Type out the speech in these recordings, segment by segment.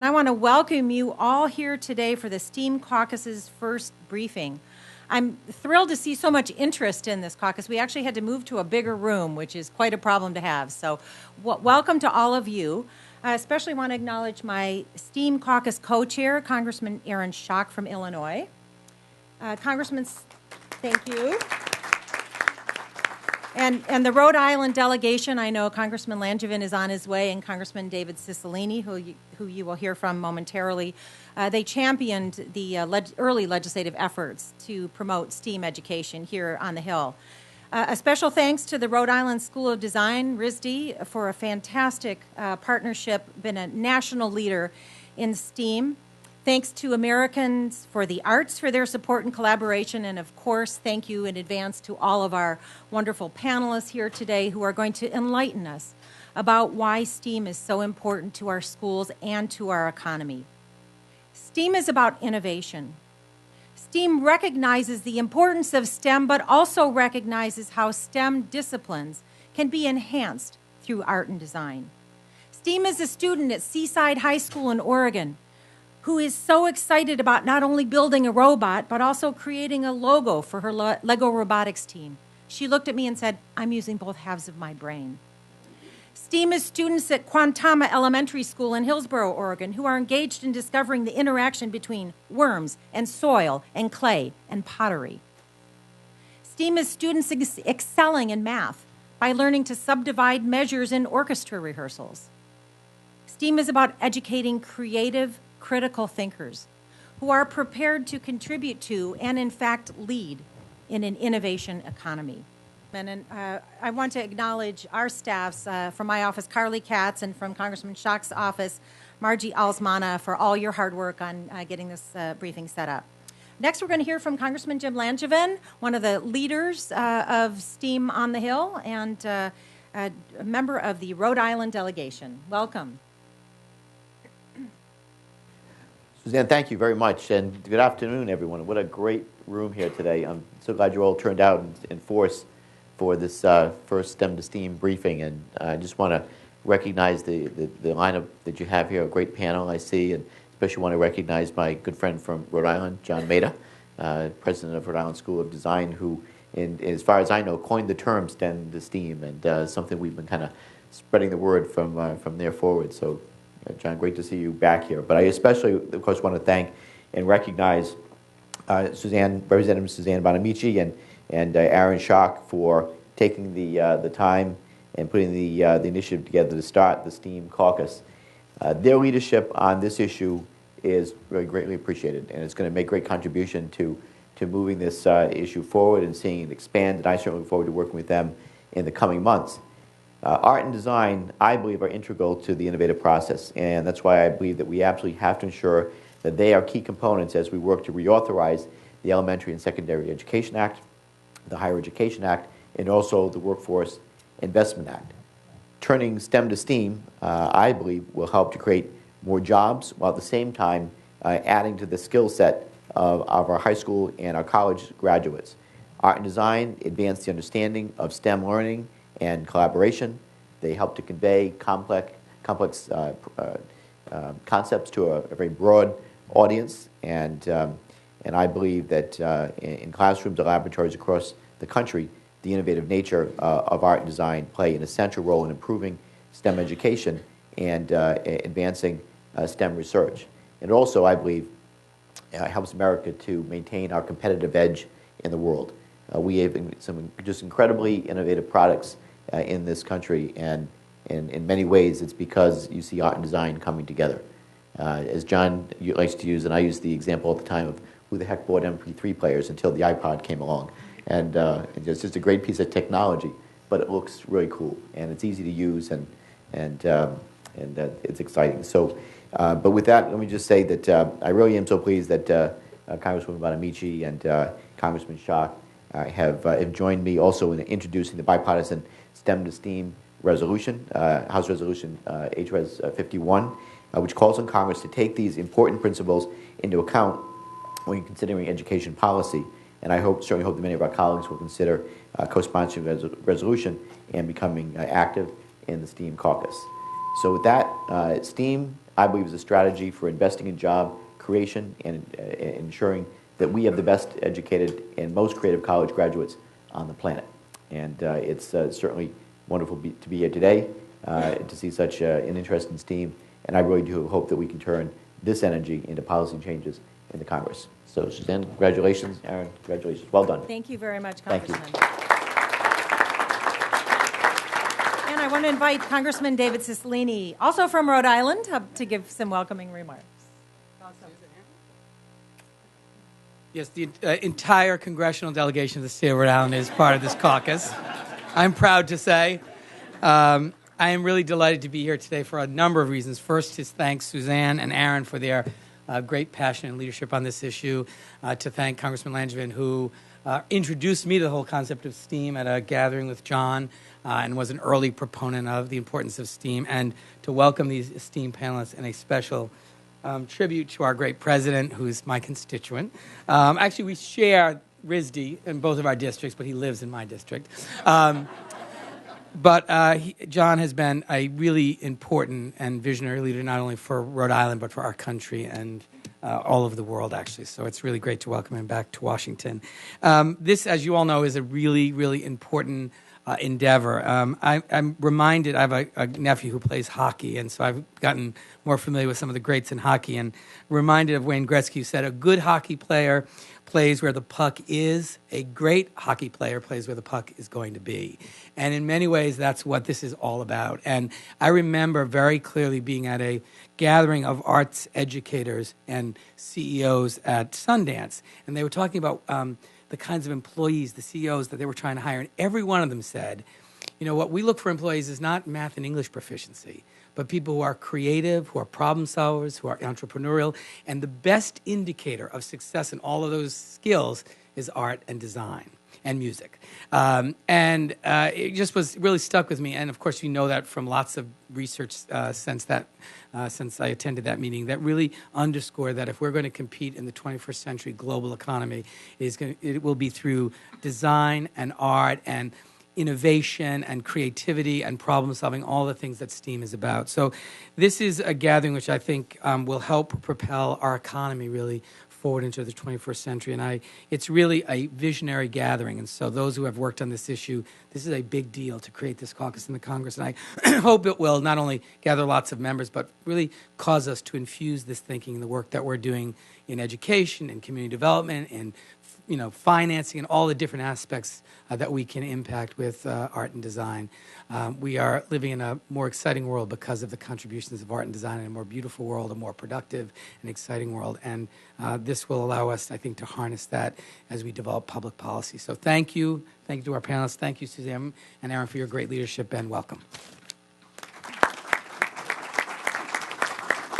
I want to welcome you all here today for the STEAM Caucus's first briefing. I'm thrilled to see so much interest in this caucus. We actually had to move to a bigger room, which is quite a problem to have. So welcome to all of you. I especially want to acknowledge my STEAM Caucus co-chair, Congressman Aaron Schock from Illinois. Congressman, thank you. And the Rhode Island delegation, I know Congressman Langevin is on his way, and Congressman David Cicilline, who you will hear from momentarily. They championed the early legislative efforts to promote STEAM education here on the Hill. A special thanks to the Rhode Island School of Design, RISD, for a fantastic partnership, been a national leader in STEAM. Thanks to Americans for the Arts for their support and collaboration, and of course, thank you in advance to all of our wonderful panelists here today who are going to enlighten us about why STEAM is so important to our schools and to our economy. STEAM is about innovation. STEAM recognizes the importance of STEM, but also recognizes how STEM disciplines can be enhanced through art and design. STEAM is a student at Seaside High School in Oregon who is so excited about not only building a robot, but also creating a logo for her Lego robotics team. She looked at me and said, "I'm using both halves of my brain." STEAM is students at Quantama Elementary School in Hillsboro, Oregon, who are engaged in discovering the interaction between worms and soil and clay and pottery. STEAM is students excelling in math by learning to subdivide measures in orchestra rehearsals. STEAM is about educating creative, critical thinkers who are prepared to contribute to and, in fact, lead in an innovation economy. And I want to acknowledge our staffs from my office, Carly Katz, and from Congressman Schock's office, Margie Alsmana, for all your hard work on getting this briefing set up. Next, we're going to hear from Congressman Jim Langevin, one of the leaders of STEAM on the Hill and a member of the Rhode Island delegation. Welcome. Suzanne, thank you very much, and good afternoon, everyone. What a great room here today. I'm so glad you all turned out in force for this first STEM to STEAM briefing, and I just want to recognize the lineup that you have here, a great panel I see, and especially want to recognize my good friend from Rhode Island, John Maeda, president of Rhode Island School of Design, who, as far as I know, coined the term STEM to STEAM, and something we've been kind of spreading the word from there forward. So, John, great to see you back here. But I especially, of course, want to thank and recognize Representative Suzanne Bonamici and Aaron Schock for taking the time and putting the initiative together to start the STEAM Caucus. Their leadership on this issue is really greatly appreciated, and it's going to make great contribution to moving this issue forward and seeing it expand, and I certainly look forward to working with them in the coming months. Art and design, I believe, are integral to the innovative process, and that's why I believe that we absolutely have to ensure that they are key components as we work to reauthorize the Elementary and Secondary Education Act, the Higher Education Act, and also the Workforce Investment Act. Turning STEM to STEAM, I believe, will help to create more jobs, while at the same time adding to the skill set of our high school and our college graduates. Art and design advance the understanding of STEM learning and collaboration. They help to convey complex concepts to a very broad audience, and I believe that in classrooms and laboratories across the country, the innovative nature of art and design play an essential role in improving STEM education and advancing STEM research. And also, I believe, helps America to maintain our competitive edge in the world. We have some just incredibly innovative products in this country, and in many ways it's because you see art and design coming together. As John likes to use, and I use the example at the time of who the heck bought MP3 players until the iPod came along. And it's just a great piece of technology, but it looks really cool, and it's easy to use, and it's exciting. So, but with that, let me just say that I really am so pleased that Congresswoman Bonamici and Congressman Schock have joined me also in introducing the bipartisan STEM to STEAM resolution, House Resolution HRES 51, which calls on Congress to take these important principles into account when considering education policy. And I certainly hope that many of our colleagues will consider co-sponsoring the resolution and becoming active in the STEAM Caucus. So with that, STEAM, I believe, is a strategy for investing in job creation and ensuring that we have the best educated and most creative college graduates on the planet. And it's certainly wonderful to be here today to see such an interest in STEAM. And I really do hope that we can turn this energy into policy changes in the Congress. So Suzanne, congratulations. Aaron, congratulations. Well done. Thank you very much, Thank you. Congressman. And I want to invite Congressman David Cicilline, also from Rhode Island, to give some welcoming remarks. Yes, the entire congressional delegation of the state of Rhode Island is part of this caucus. I'm proud to say. I am really delighted to be here today for a number of reasons. First is thank Suzanne and Aaron for their great passion and leadership on this issue. To thank Congressman Langevin, who introduced me to the whole concept of STEAM at a gathering with John and was an early proponent of the importance of STEAM. And to welcome these esteemed panelists and a special tribute to our great president, who's my constituent. Actually, we share RISD in both of our districts, but he lives in my district. But John has been a really important and visionary leader, not only for Rhode Island, but for our country and all over the world, actually. So it's really great to welcome him back to Washington. This, as you all know, is a really, really important endeavor. I'm reminded, I have a nephew who plays hockey, and so I've gotten more familiar with some of the greats in hockey, and reminded of Wayne Gretzky, who said, a good hockey player plays where the puck is. A great hockey player plays where the puck is going to be. And in many ways, that's what this is all about. And I remember very clearly being at a gathering of arts educators and CEOs at Sundance, and they were talking about the kinds of employees, the CEOs that they were trying to hire, and every one of them said, you know, what we look for employees is not math and English proficiency, but people who are creative, who are problem solvers, who are entrepreneurial, and the best indicator of success in all of those skills is art and design and music. It just was really stuck with me, and of course you know that from lots of research since I attended that meeting, that really underscored that if we're going to compete in the 21st century global economy, it will be through design and art and innovation and creativity and problem solving, all the things that STEAM is about. So this is a gathering which I think will help propel our economy really forward into the 21st century. And it's really a visionary gathering. And so those who have worked on this issue, this is a big deal to create this caucus in the Congress. And I hope it will not only gather lots of members, but really cause us to infuse this thinking in the work that we're doing in education and community development and financing and all the different aspects that we can impact with art and design. We are living in a more exciting world because of the contributions of art and design, in a more beautiful world, a more productive and exciting world. And this will allow us, I think, to harness that as we develop public policy. So thank you. Thank you to our panelists. Thank you, Suzanne and Aaron, for your great leadership, and welcome.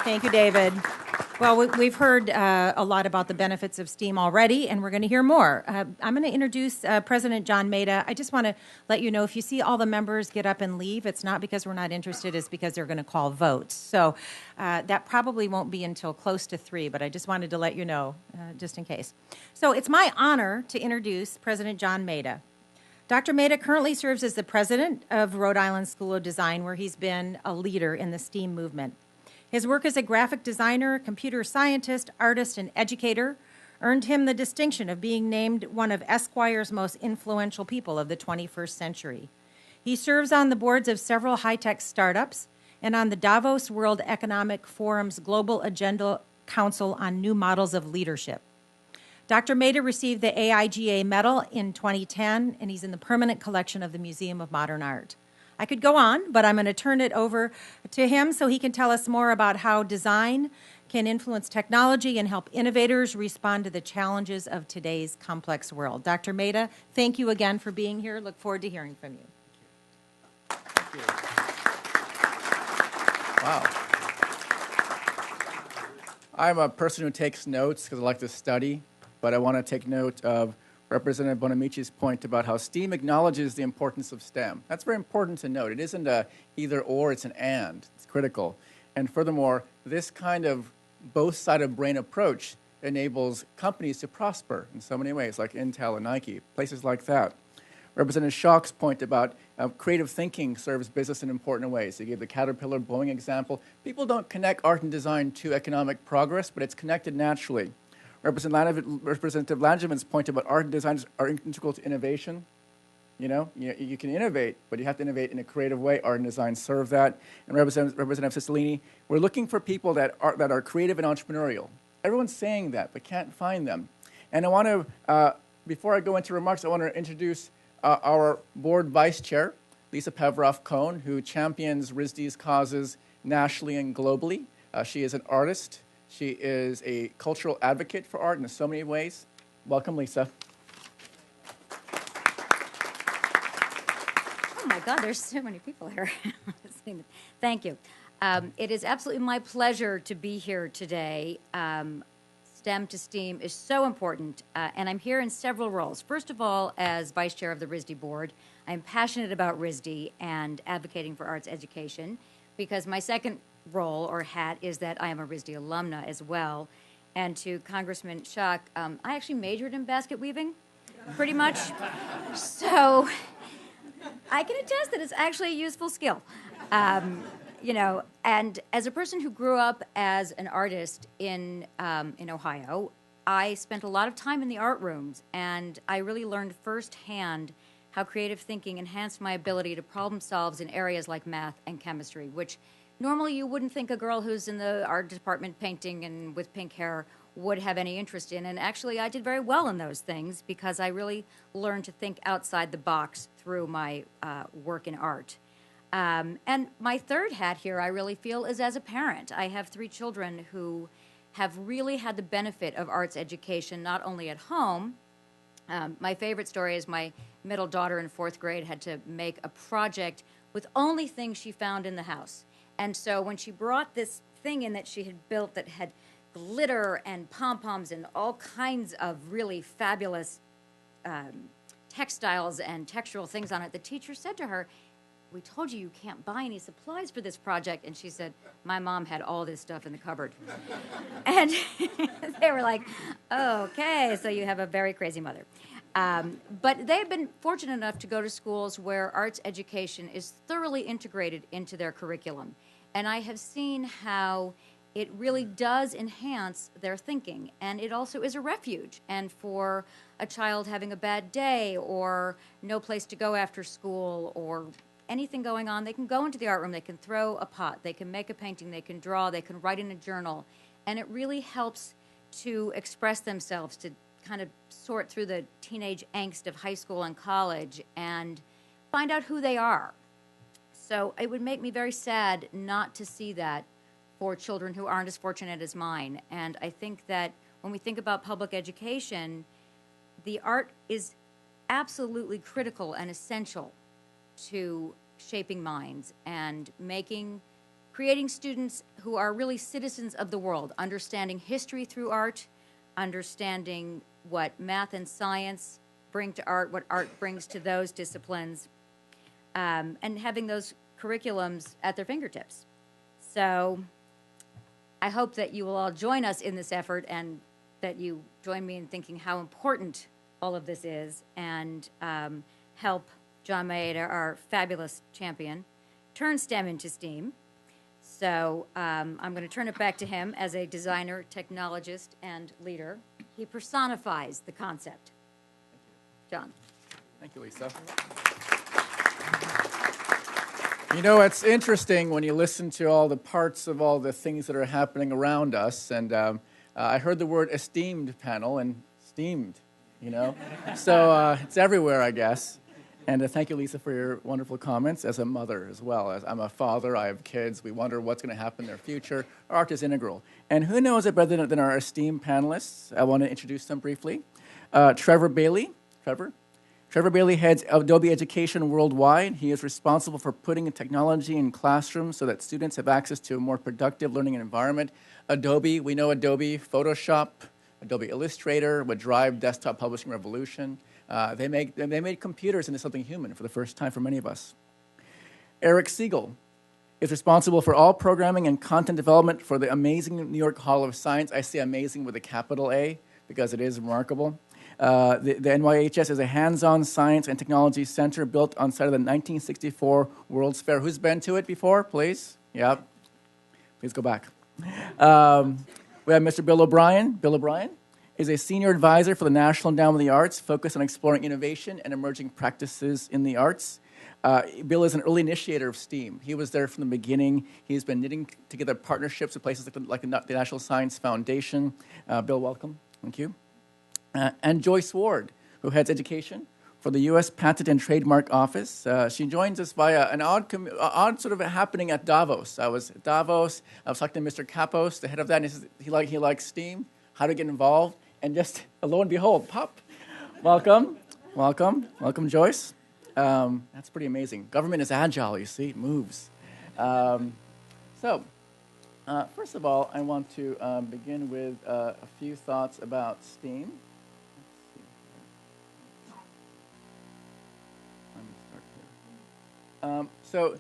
Thank you, David. Well, we've heard a lot about the benefits of STEAM already, and we're going to hear more. I'm going to introduce President John Maeda. I just want to let you know, if you see all the members get up and leave, it's not because we're not interested, it's because they're going to call votes. So that probably won't be until close to 3, but I just wanted to let you know, just in case. So it's my honor to introduce President John Maeda. Dr. Maeda currently serves as the president of Rhode Island School of Design, where he's been a leader in the STEAM movement. His work as a graphic designer, computer scientist, artist, and educator earned him the distinction of being named one of Esquire's most influential people of the 21st century. He serves on the boards of several high-tech startups and on the Davos World Economic Forum's Global Agenda Council on New Models of Leadership. Dr. Maeda received the AIGA Medal in 2010, and he's in the permanent collection of the Museum of Modern Art. I could go on, but I'm going to turn it over to him so he can tell us more about how design can influence technology and help innovators respond to the challenges of today's complex world. Dr. Maeda, thank you again for being here. Look forward to hearing from you. Thank you. Wow. I'm a person who takes notes because I like to study, but I want to take note of Representative Bonamici's point about how STEAM acknowledges the importance of STEM. That's very important to note. It isn't a either or, it's an and. It's critical. And furthermore, this kind of both-sided-brain approach enables companies to prosper in so many ways, like Intel and Nike, places like that. Representative Schock's point about creative thinking serves business in important ways. He gave the Caterpillar Boeing example. People don't connect art and design to economic progress, but it's connected naturally. Representative Langevin's point about art and design are integral to innovation. You can innovate, but you have to innovate in a creative way. Art and design serve that. And Representative Cicilline, we're looking for people that are creative and entrepreneurial. Everyone's saying that, but can't find them. And I want to, before I go into remarks, I want to introduce our board vice chair, Lisa Pavroff-Cohn, who champions RISD's causes nationally and globally. She is an artist. She is a cultural advocate for art in so many ways. Welcome, Lisa. Oh my God, there's so many people here. Thank you. It is absolutely my pleasure to be here today. STEM to STEAM is so important, and I'm here in several roles. First of all, as vice chair of the RISD board, I'm passionate about RISD and advocating for arts education, because my second role or hat is that I am a RISD alumna as well. And to Congressman Schock, I actually majored in basket weaving, pretty much. So I can attest that it's actually a useful skill. And as a person who grew up as an artist in Ohio, I spent a lot of time in the art rooms, and I really learned firsthand how creative thinking enhanced my ability to problem solve in areas like math and chemistry, which normally you wouldn't think a girl who's in the art department painting and with pink hair would have any interest in. And actually, I did very well in those things because I really learned to think outside the box through my work in art. And my third hat here, I really feel, is as a parent. I have 3 children who have really had the benefit of arts education, not only at home. My favorite story is my middle daughter in 4th grade had to make a project with only things she found in the house. And so when she brought this thing in that she had built that had glitter and pom-poms and all kinds of really fabulous textiles and textural things on it, the teacher said to her, "We told you can't buy any supplies for this project." And she said, "My mom had all this stuff in the cupboard." And they were like, "Okay, so you have a very crazy mother." But they've been fortunate enough to go to schools where arts education is thoroughly integrated into their curriculum. And I have seen how it really does enhance their thinking. And it also is a refuge. And for a child having a bad day or no place to go after school or anything going on, they can go into the art room, they can throw a pot, they can make a painting, they can draw, they can write in a journal. And it really helps to express themselves, to kind of sort through the teenage angst of high school and college and find out who they are. So it would make me very sad not to see that for children who aren't as fortunate as mine. And I think that when we think about public education, the art is absolutely critical and essential to shaping minds and creating students who are really citizens of the world, understanding history through art, understanding what math and science bring to art, what art brings to those disciplines, and having those curriculums at their fingertips. So I hope that you will all join us in this effort and that you join me in thinking how important all of this is and help John Maeda, our fabulous champion, turn STEM into STEAM. So I'm going to turn it back to him as a designer, technologist, and leader. He personifies the concept. John. Thank you, Lisa. You know, it's interesting when you listen to all the parts of all the things that are happening around us. And I heard the word esteemed panel and steamed, you know. So it's everywhere, I guess. And thank you, Lisa, for your wonderful comments as a mother as well. As I'm a father, I have kids. We wonder what's going to happen in their future. Art is integral. And who knows it better than our esteemed panelists? I want to introduce them briefly. Trevor Bailey. Trevor Bailey heads Adobe Education worldwide. He is responsible for putting technology in classrooms so that students have access to a more productive learning environment. Adobe, we know Adobe, Photoshop, Adobe Illustrator would drive desktop publishing revolution. They made computers into something human for the first time for many of us. Eric Siegel is responsible for all programming and content development for the amazing New York Hall of Science. I say amazing with a capital A because it is remarkable. The NYHS is a hands-on science and technology center built on site of the 1964 World's Fair. Who's been to it before, please? Yeah. Please go back. We have Mr. Bill O'Brien. Bill O'Brien is a senior advisor for the National Endowment of the Arts, focused on exploring innovation and emerging practices in the arts. Bill is an early initiator of STEAM. He was there from the beginning. He's been knitting together partnerships with places like the National Science Foundation. Bill, welcome. Thank you. And Joyce Ward, who heads education for the U.S. Patent and Trademark Office. She joins us via an odd sort of happening at Davos. I was at Davos. I was talking to Mr. Kapos, the head of that, and he says he likes STEAM, how to get involved, and just lo and behold, pop. Welcome, Joyce. That's pretty amazing. Government is agile, you see, it moves. First of all, I want to begin with a few thoughts about STEAM. So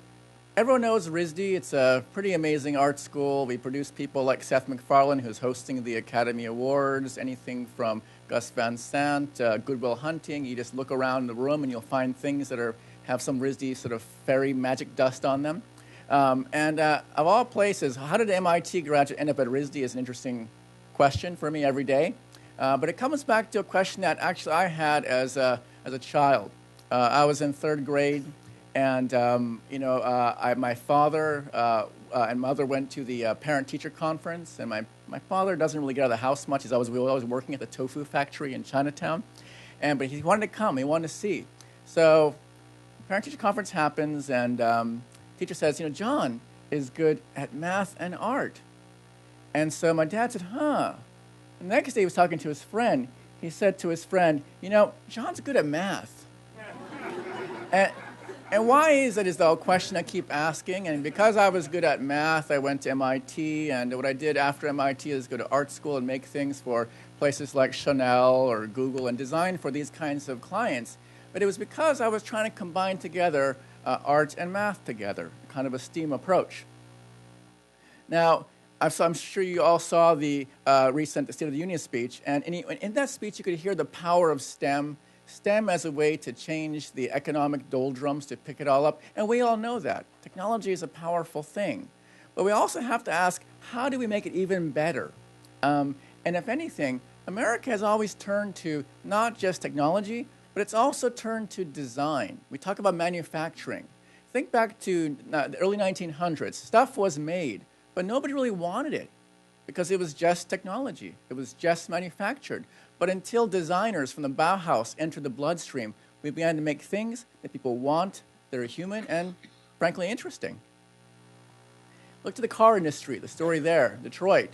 everyone knows RISD. It's a pretty amazing art school. We produce people like Seth MacFarlane, who's hosting the Academy Awards, anything from Gus Van Sant, Good Will Hunting. You just look around the room and you'll find things that have some RISD sort of fairy magic dust on them. Of all places, how did an MIT graduate end up at RISD is an interesting question for me every day. But it comes back to a question that actually I had as a child. I was in third grade. And, my father and mother went to the parent-teacher conference, and my father doesn't really get out of the house much. We were always working at the tofu factory in Chinatown, but he wanted to come. He wanted to see. So parent-teacher conference happens, and teacher says, John is good at math and art. And so my dad said, huh. And the next day he was talking to his friend. He said to his friend, John's good at math. And why is it is the question I keep asking. And because I was good at math, I went to MIT. And what I did after MIT is go to art school and make things for places like Chanel or Google and design for these kinds of clients. But it was because I was trying to combine together art and math together, kind of a STEAM approach. Now, I'm sure you all saw the recent State of the Union speech. And in that speech, you could hear the power of STEM as a way to change the economic doldrums, to pick it all up. And we all know that. Technology is a powerful thing. But we also have to ask, how do we make it even better? And if anything, America has always turned to not just technology, but it's also turned to design. We talk about manufacturing. Think back to the early 1900s. Stuff was made, but nobody really wanted it because it was just technology. It was just manufactured. But until designers from the Bauhaus entered the bloodstream, we began to make things that people want, that are human, and frankly interesting. Look to the car industry, the story there, Detroit.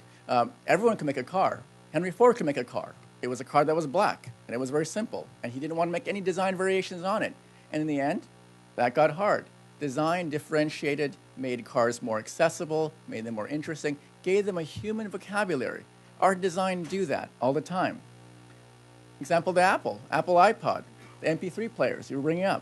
Everyone can make a car. Henry Ford could make a car. It was a car that was black, and it was very simple, and he didn't want to make any design variations on it. And in the end, that got hard. Design differentiated, made cars more accessible, made them more interesting, gave them a human vocabulary. Art design do that all the time. Example, the Apple iPod, the MP3 players you were bringing up.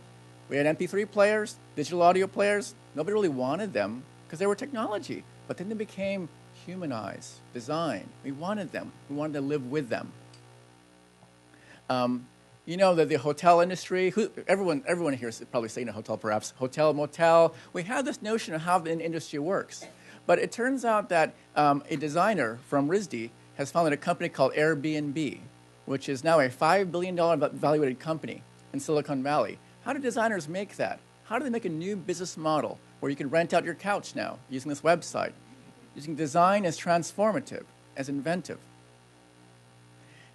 We had MP3 players, digital audio players. Nobody really wanted them because they were technology. But then they became humanized, design. We wanted them. We wanted to live with them. That the hotel industry, everyone here is probably staying in a hotel perhaps, hotel, motel. We have this notion of how the industry works. But it turns out that a designer from RISD has founded a company called Airbnb, which is now a $5 billion valuated company in Silicon Valley. How do designers make that? How do they make a new business model where you can rent out your couch now using this website? Using design as transformative, as inventive.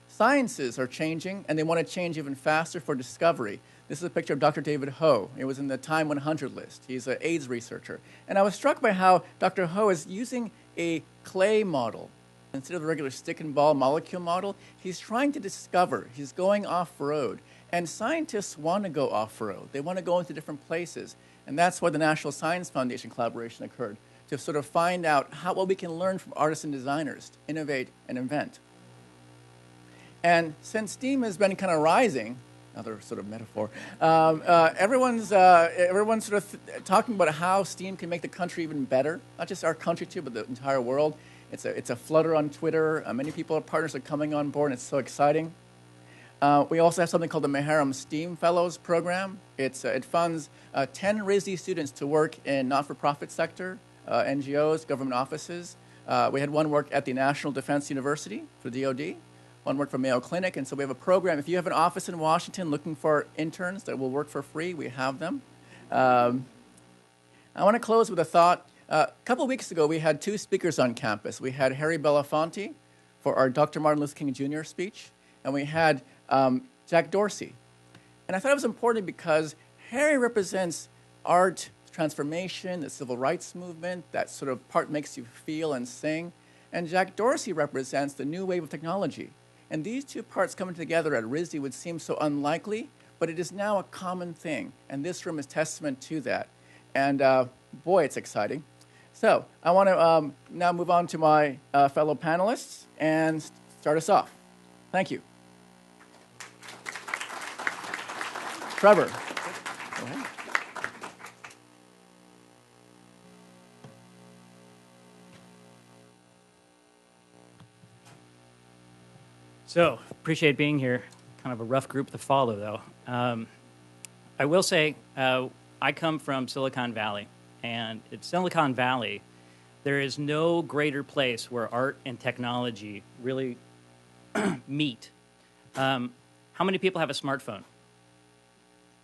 Sciences are changing, and they want to change even faster for discovery. This is a picture of Dr. David Ho. It was in the Time 100 list. He's an AIDS researcher. And I was struck by how Dr. Ho is using a clay model. Instead of the regular stick and ball molecule model, he's trying to discover. He's going off-road. And scientists want to go off-road. They want to go into different places. And that's why the National Science Foundation collaboration occurred, to sort of find out what we can learn from artists and designers to innovate and invent. And since STEAM has been kind of rising, another sort of metaphor, everyone's sort of talking about how STEAM can make the country even better, not just our country too, but the entire world. It's a flutter on Twitter. Many people, partners are coming on board, and it's so exciting. We also have something called the Meharem STEAM Fellows Program. It funds 10 RISD students to work in not-for-profit sector, NGOs, government offices. We had one work at the National Defense University for DoD, one work for Mayo Clinic, and so we have a program. If you have an office in Washington looking for interns that will work for free, we have them. I want to close with a thought. A couple of weeks ago, we had 2 speakers on campus. We had Harry Belafonte for our Dr. Martin Luther King Jr. speech, and we had Jack Dorsey. And I thought it was important because Harry represents art, transformation, the civil rights movement, that sort of part makes you feel and sing. And Jack Dorsey represents the new wave of technology. And these 2 parts coming together at RISD would seem so unlikely, but it is now a common thing. And this room is testament to that. And boy, it's exciting. So I want to now move on to my fellow panelists and start us off. Thank you. Trevor. Go ahead. So, appreciate being here. Kind of a rough group to follow, though. I will say, I come from Silicon Valley, and at Silicon Valley, there is no greater place where art and technology really meet. How many people have a smartphone?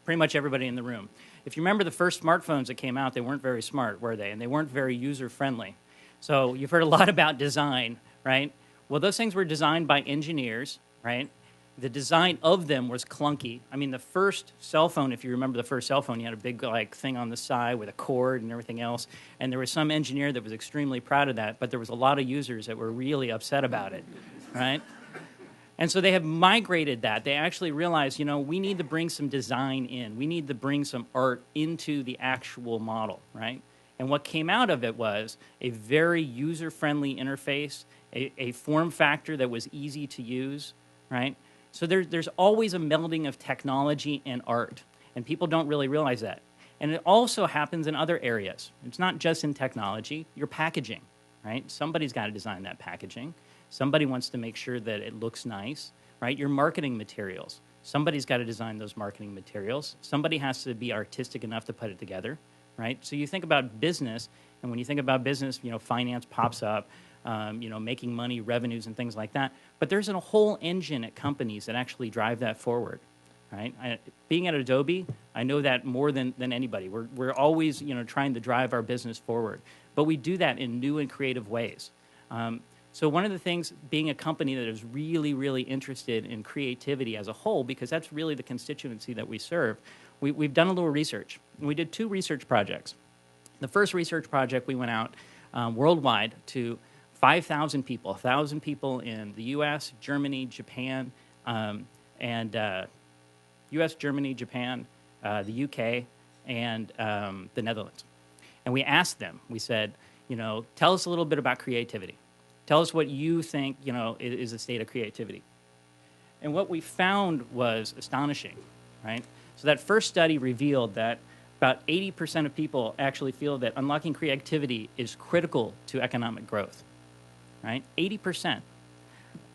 Pretty much everybody in the room. If you remember the first smartphones that came out, they weren't very smart, were they? And they weren't very user-friendly. So you've heard a lot about design, right? Well, those things were designed by engineers, right? The design of them was clunky. I mean, the first cell phone, if you remember the first cell phone, you had a big like thing on the side with a cord and everything else. And there was some engineer that was extremely proud of that, but there was a lot of users that were really upset about it, right? And so they have migrated that. They actually realized, you know, we need to bring some design in. We need to bring some art into the actual model, right? And what came out of it was a very user-friendly interface, a form factor that was easy to use, right? So there's always a melding of technology and art, and people don't really realize that. And it also happens in other areas. It's not just in technology. Your packaging, right? Somebody's got to design that packaging. Somebody wants to make sure that it looks nice, right? Your marketing materials. Somebody's got to design those marketing materials. Somebody has to be artistic enough to put it together, right? So you think about business, and when you think about business, you know, finance pops up, you know, making money, revenues, and things like that. But there's a whole engine at companies that actually drive that forward, right? Being at Adobe, I know that more than anybody. We're always, you know, trying to drive our business forward. But we do that in new and creative ways. So one of the things, being a company that is really, really interested in creativity as a whole, because that's really the constituency that we serve, we've done a little research. And we did 2 research projects. The first research project, we went out worldwide to 5,000 people, 1,000 people in the U.S., Germany, Japan, U.S., Germany, Japan, the U.K., and the Netherlands. And we asked them, we said, you know, tell us a little bit about creativity. Tell us what you think, you know, is the state of creativity. And what we found was astonishing, right? So that first study revealed that about 80% of people actually feel that unlocking creativity is critical to economic growth, right? 80%.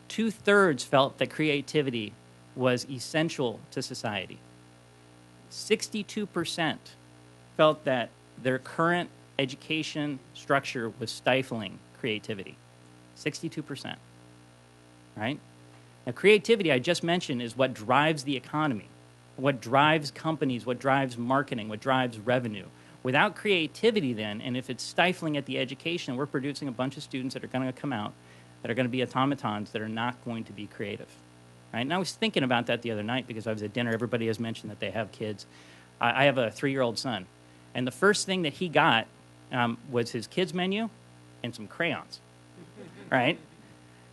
2/3 felt that creativity was essential to society. 62% felt that their current education structure was stifling creativity. 62%, right? Now, creativity, I just mentioned, is what drives the economy, what drives companies, what drives marketing, what drives revenue. Without creativity then, and if it's stifling at the education, we're producing a bunch of students that are going to come out that are going to be automatons that are not going to be creative, right? And I was thinking about that the other night because I was at dinner. Everybody has mentioned that they have kids. I have a 3-year-old son, and the first thing that he got was his kids menu and some crayons. Right?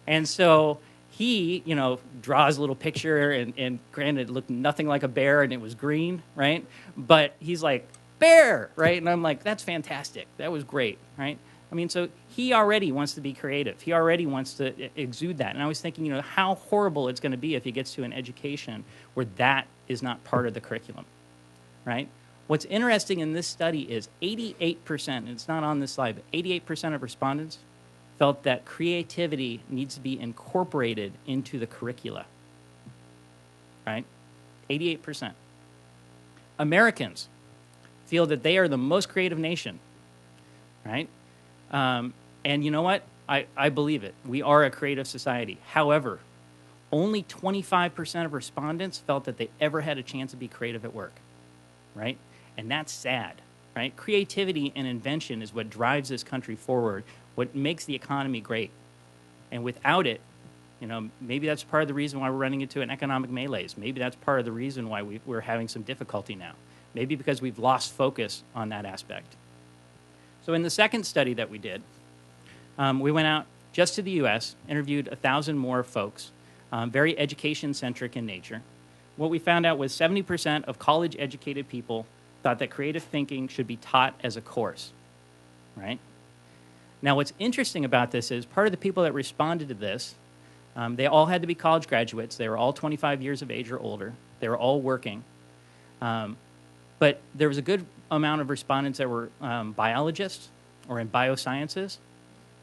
And so he, you know, draws a little picture, and granted, it looked nothing like a bear, and it was green, right? But he's like, bear, right? And I'm like, that's fantastic. That was great, right? I mean, so he already wants to be creative. He already wants to exude that. And I was thinking, you know, how horrible it's going to be if he gets to an education where that is not part of the curriculum, right? What's interesting in this study is 88%, and it's not on this slide, but 88% of respondents felt that creativity needs to be incorporated into the curricula. right? 88%. Americans feel that they are the most creative nation, right? And you know what? I believe it. We are a creative society. However, only 25% of respondents felt that they ever had a chance to be creative at work, right? And that's sad, right? Creativity and invention is what drives this country forward, what makes the economy great. And without it, you know, maybe that's part of the reason why we're running into an economic malaise. Maybe that's part of the reason why we're having some difficulty now. Maybe because we've lost focus on that aspect. So in the second study that we did, we went out just to the U.S., interviewed 1,000 more folks, very education-centric in nature. What we found out was 70% of college-educated people thought that creative thinking should be taught as a course, right? Now, what's interesting about this is part of the people that responded to this, they all had to be college graduates. They were all 25 years of age or older. They were all working. But there was a good amount of respondents that were biologists or in biosciences.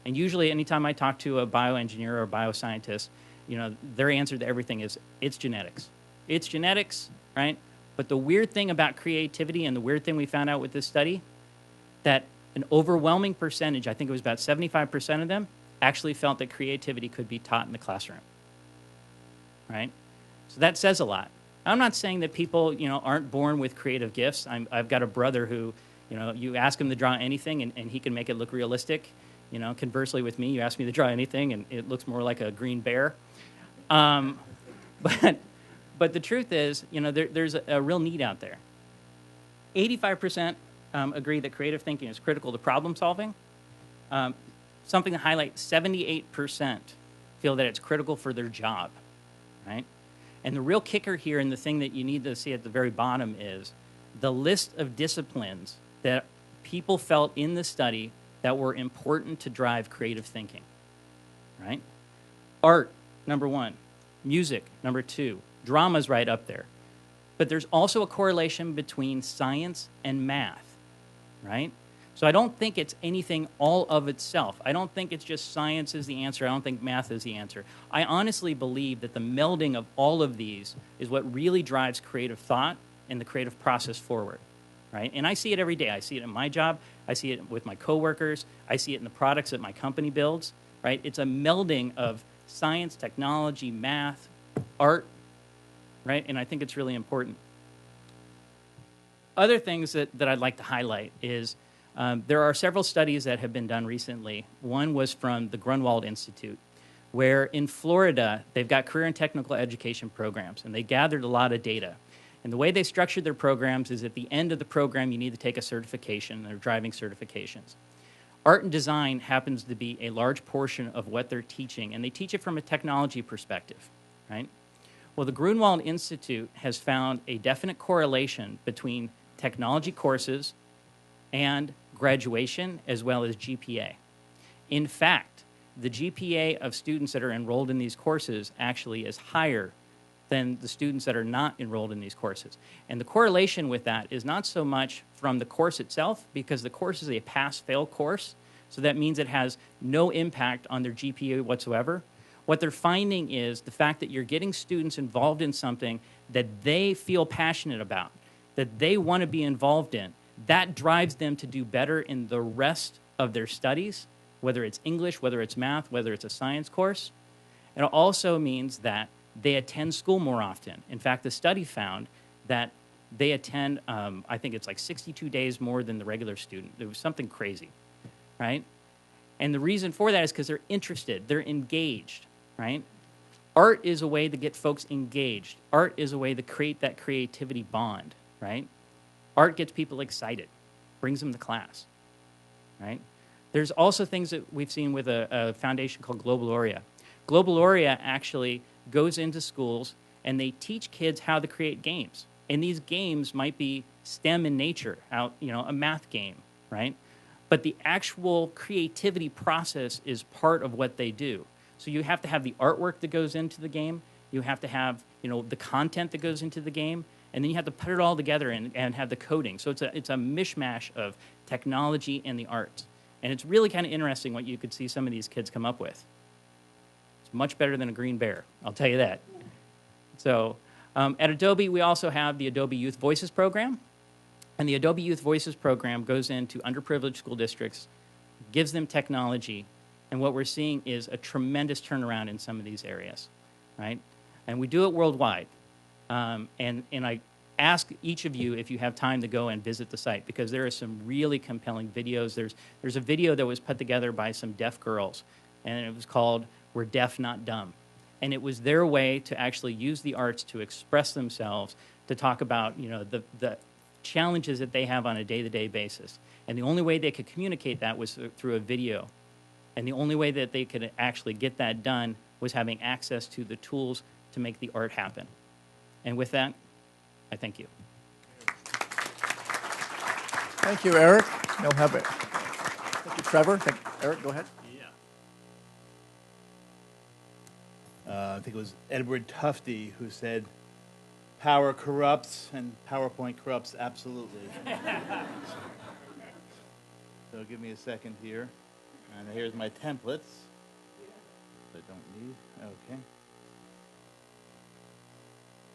And usually anytime I talk to a bioengineer or a bioscientist, you know, their answer to everything is, it's genetics. It's genetics, right? But the weird thing about creativity and the weird thing we found out with this study, that an overwhelming percentage, I think it was about 75% of them, actually felt that creativity could be taught in the classroom, right? So that says a lot. I'm not saying that people, you know, aren't born with creative gifts. I've got a brother who, you know, you ask him to draw anything and he can make it look realistic. You know, conversely with me, you ask me to draw anything and it looks more like a green bear. But the truth is, you know, there's a real need out there. 85% agree that creative thinking is critical to problem solving. Something to highlight, 78% feel that it's critical for their job, right? And the real kicker here, and the thing that you need to see at the very bottom, is the list of disciplines that people felt in the study that were important to drive creative thinking, right? Art, number 1. Music, number 2. Drama's right up there. But there's also a correlation between science and math, right? So I don't think it's anything all of itself. I don't think it's just science is the answer. I don't think math is the answer. I honestly believe that the melding of all of these is what really drives creative thought and the creative process forward, right? And I see it every day. I see it in my job. I see it with my coworkers. I see it in the products that my company builds, right? It's a melding of science, technology, math, art, right? And I think it's really important. Other things that I'd like to highlight is there are several studies that have been done recently. One was from the Grunwald Institute, where in Florida, they've got career and technical education programs, and they gathered a lot of data. And the way they structured their programs is at the end of the program, you need to take a certification. They're driving certifications. Art and design happens to be a large portion of what they're teaching, and they teach it from a technology perspective, right? Well, the Grunwald Institute has found a definite correlation between technology courses and graduation, as well as GPA. In fact, the GPA of students that are enrolled in these courses actually is higher than the students that are not enrolled in these courses. And the correlation with that is not so much from the course itself, because the course is a pass-fail course, so that means it has no impact on their GPA whatsoever. What they're finding is the fact that you're getting students involved in something that they feel passionate about, that they want to be involved in, that drives them to do better in the rest of their studies, whether it's English, whether it's math, whether it's a science course. It also means that they attend school more often. In fact, the study found that they attend, I think it's like 62 days more than the regular student. It was something crazy, right? And the reason for that is because they're interested, they're engaged, right? Art is a way to get folks engaged. Art is a way to create that creativity bond, right? Art gets people excited, brings them to class, right? There's also things that we've seen with a foundation called Globaluria. Globaluria actually goes into schools and they teach kids how to create games. And these games might be STEM in nature, a math game, right? But the actual creativity process is part of what they do. So you have to have the artwork that goes into the game. You have to have, the content that goes into the game. And then you have to put it all together and have the coding. So it's a mishmash of technology and the arts. And it's really kind of interesting what you could see some of these kids come up with. It's much better than a green bear, I'll tell you that. So At Adobe, we also have the Adobe Youth Voices program. And the Adobe Youth Voices program goes into underprivileged school districts, gives them technology, and what we're seeing is a tremendous turnaround in some of these areas, right? And we do it worldwide. And I ask each of you if you have time to go and visit the site, because there are some really compelling videos. There's a video that was put together by some deaf girls, and it was called "We're Deaf, Not Dumb." And it was their way to actually use the arts to express themselves, to talk about, you know, the challenges that they have on a day-to-day basis. And the only way they could communicate that was through a video. And the only way that they could actually get that done was having access to the tools to make the art happen. And with that, I thank you. Thank you, Eric. You'll have it. Thank you, Trevor. Eric, go ahead. I think it was Edward Tufte who said, "Power corrupts, and PowerPoint corrupts absolutely." So give me a second here. And here's my templates. I don't need. Okay.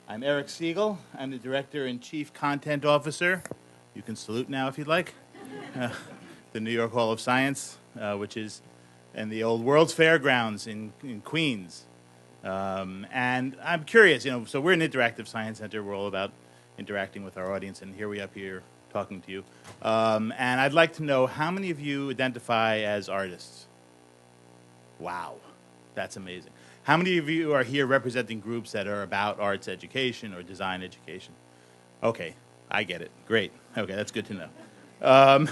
I'm Eric Siegel. I'm the Director and Chief Content Officer. You can salute now if you'd like. The New York Hall of Science, which is in the old World's Fairgrounds in Queens. And I'm curious, you know, so we're an interactive science center. We're all about interacting with our audience, and here we up here talking to you. And I'd like to know how many of you identify as artists? Wow, that's amazing. How many of you are here representing groups that are about arts education or design education? Okay, I get it. Great. Okay, that's good to know. All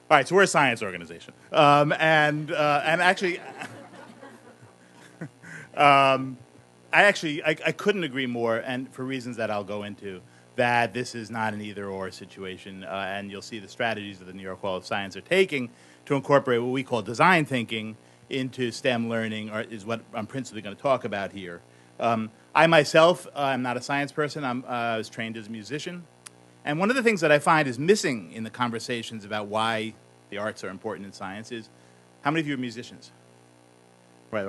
right, so we're a science organization. And actually... I couldn't agree more, and for reasons that I'll go into, that this is not an either-or situation, and you'll see the strategies that the New York Hall of Science are taking to incorporate what we call design thinking into STEM learning, or is what I'm principally going to talk about here. I myself am not a science person. I was trained as a musician, and one of the things that I find is missing in the conversations about why the arts are important in science is, how many of you are musicians? Right,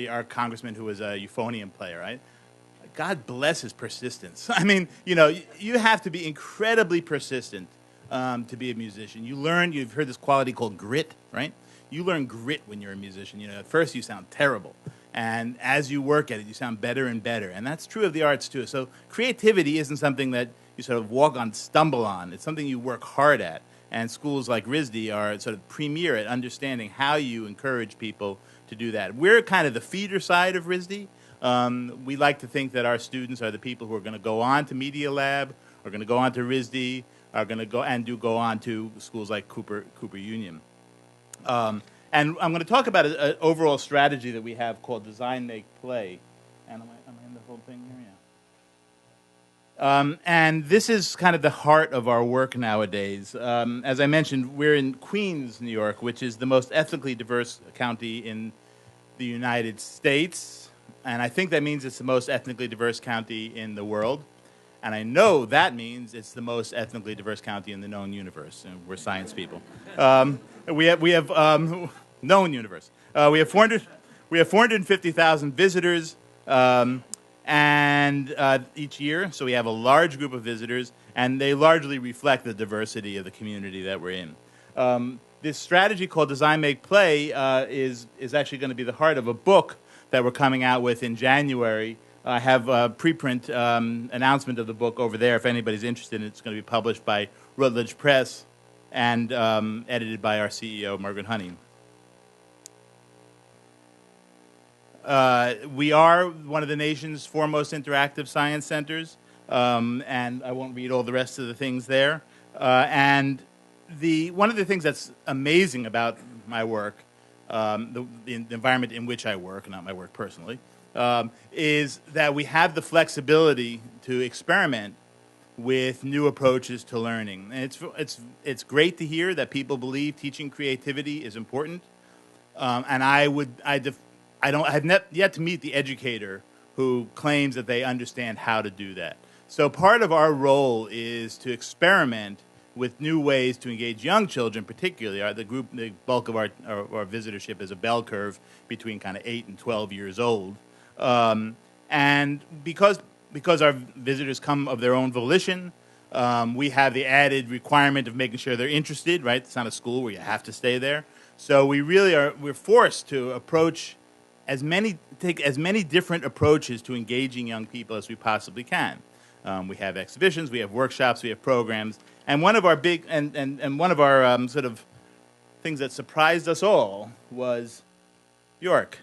our congressman who was a euphonium player, right? God bless his persistence. I mean, you know, you have to be incredibly persistent to be a musician. You learn, you've heard this quality called grit, right? You learn grit when you're a musician. You know, at first you sound terrible. And as you work at it, you sound better and better. And that's true of the arts, too. So creativity isn't something that you sort of stumble on. It's something you work hard at. And schools like RISD are sort of premier at understanding how you encourage people to do that. We're kind of the feeder side of RISD. We like to think that our students are the people who are going to go on to Media Lab, are going to go on to RISD, are going to go on to schools like Cooper Union. And I'm going to talk about an overall strategy that we have called Design, Make, Play. And am I in the whole thing here? Yeah. And this is kind of the heart of our work nowadays. As I mentioned, we're in Queens, New York, which is the most ethnically diverse county in the United States. And I think that means it's the most ethnically diverse county in the world. And I know that means it's the most ethnically diverse county in the known universe. And we're science people. We have known universe. We have 450,000 visitors. And each year, so we have a large group of visitors, and they largely reflect the diversity of the community that we're in. This strategy called Design, Make, Play is actually going to be the heart of a book that we're coming out with in January. I have a preprint announcement of the book over there if anybody's interested. It's going to be published by Routledge Press and edited by our CEO, Margaret Honey. We are one of the nation's foremost interactive science centers, and I won't read all the rest of the things there. And one of the things that's amazing about my work, the environment in which I work, not my work personally, is that we have the flexibility to experiment with new approaches to learning. And it's great to hear that people believe teaching creativity is important. And I've yet to meet the educator who claims that they understand how to do that. So part of our role is to experiment with new ways to engage young children, particularly. The bulk of our visitorship is a bell curve between kind of 8 and 12 years old. And because because our visitors come of their own volition, we have the added requirement of making sure they're interested, right? It's not a school where you have to stay there. So we're forced to take as many different approaches to engaging young people as we possibly can. We have exhibitions, we have workshops, we have programs, and one of our big and one of our sort of things that surprised us all was Bjork.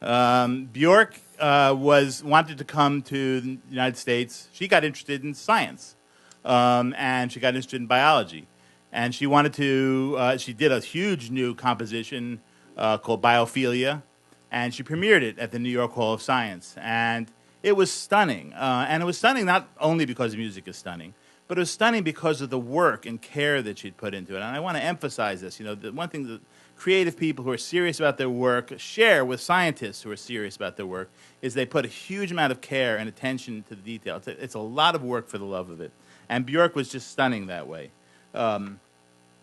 Bjork wanted to come to the United States. She got interested in science, and she got interested in biology, and she wanted to. She did a huge new composition called Biophilia, and she premiered it at the New York Hall of Science, and it was stunning. And it was stunning not only because the music is stunning, but it was stunning because of the work and care that she'd put into it. And I want to emphasize this. You know, the one thing that creative people who are serious about their work share with scientists who are serious about their work is they put a huge amount of care and attention to the detail. It's a lot of work for the love of it. And Bjork was just stunning that way.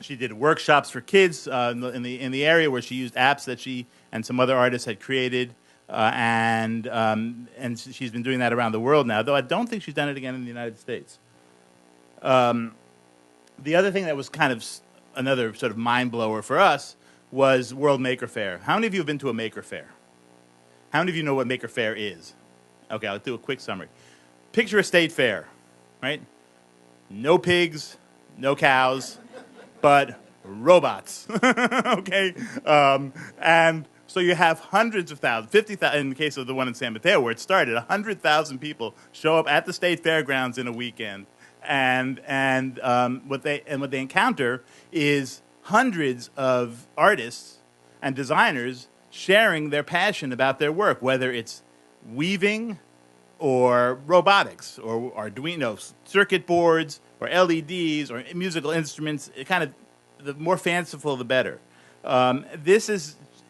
She did workshops for kids in the area where she used apps that she and some other artists had created. And she's been doing that around the world now, though I don't think she's done it again in the United States. The other thing that was kind of another sort of mind blower for us was World Maker Faire. How many of you have been to a Maker Faire? How many of you know what Maker Faire is? Okay, I'll do a quick summary. Picture a state fair, right? No pigs, no cows, but robots, okay? And so you have hundreds of thousands, 50,000, in the case of the one in San Mateo where it started, 100,000 people show up at the state fairgrounds in a weekend. And what they encounter is hundreds of artists and designers sharing their passion about their work, whether it's weaving or robotics or Arduino circuit boards or LEDs or musical instruments. Kind of the more fanciful, the better.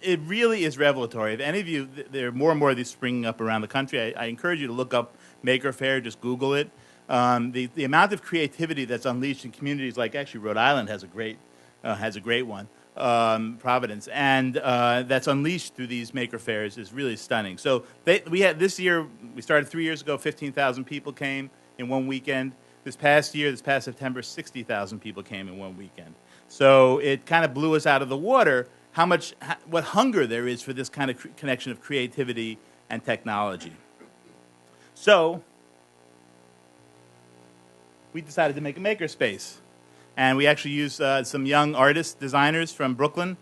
It really is revelatory. If any of you, there are more and more of these springing up around the country. I encourage you to look up Maker Faire, just Google it. The amount of creativity that's unleashed in communities like actually Rhode Island has a great one, Providence, and that's unleashed through these Maker Fairs is really stunning. So we had this year, we started 3 years ago, 15,000 people came in one weekend. This past September, 60,000 people came in one weekend. So it kind of blew us out of the water what hunger there is for this kind of connection of creativity and technology. So we decided to make a makerspace. And we actually used some young artists, designers from Brooklyn,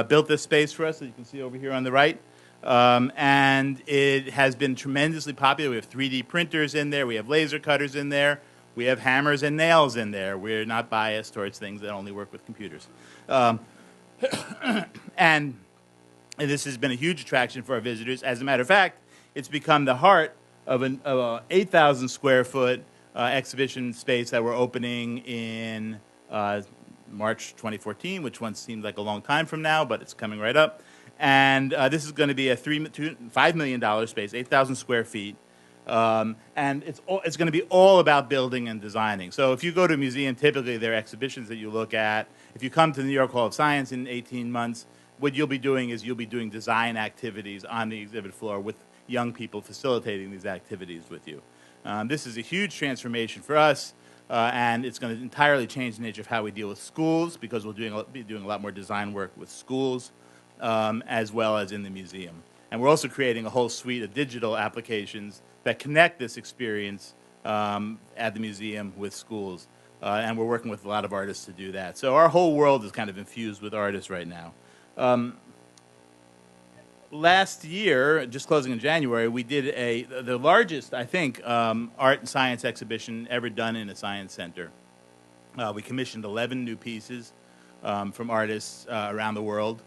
built this space for us, as you can see over here on the right. And it has been tremendously popular. We have 3D printers in there. We have laser cutters in there. We have hammers and nails in there. We're not biased towards things that only work with computers. And this has been a huge attraction for our visitors. As a matter of fact, it's become the heart of an 8,000 square foot exhibition space that we're opening in March 2014, which once seemed like a long time from now, but it's coming right up. And this is going to be a $5 million space, 8,000 square feet. And it's going to be all about building and designing. So if you go to a museum, typically there are exhibitions that you look at. If you come to the New York Hall of Science in 18 months, what you'll be doing is you'll be doing design activities on the exhibit floor with young people facilitating these activities with you. This is a huge transformation for us, and it's going to entirely change the nature of how we deal with schools, because we'll be doing a lot more design work with schools as well as in the museum. And we're also creating a whole suite of digital applications that connect this experience at the museum with schools. And we're working with a lot of artists to do that. So our whole world is kind of infused with artists right now. Last year, just closing in January, we did the largest, I think, art and science exhibition ever done in a science center. We commissioned 11 new pieces from artists around the world.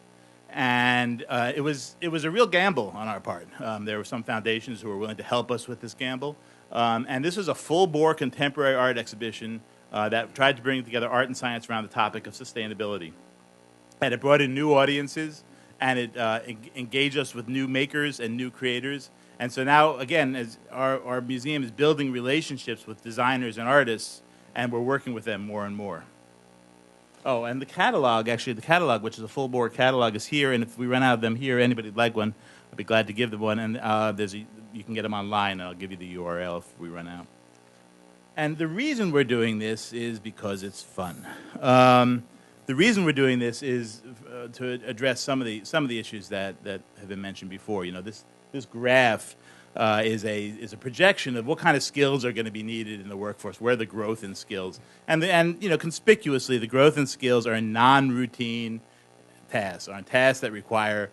And it was a real gamble on our part. There were some foundations who were willing to help us with this gamble. And this was a full-bore contemporary art exhibition that tried to bring together art and science around the topic of sustainability. And it brought in new audiences, and it engaged us with new makers and new creators. And so now, again, as our museum is building relationships with designers and artists, and we're working with them more and more. Oh, and the catalog, which is a full-board catalog, is here. And if we run out of them here, anybody would like one, I'd be glad to give them one. And there's you can get them online, and I'll give you the URL if we run out. And the reason we're doing this is because it's fun. The reason we're doing this is to address some of the issues that have been mentioned before. You know, this graph is a projection of what kind of skills are going to be needed in the workforce, where the growth in skills, and you know, conspicuously, the growth in skills are in non-routine tasks, are tasks that require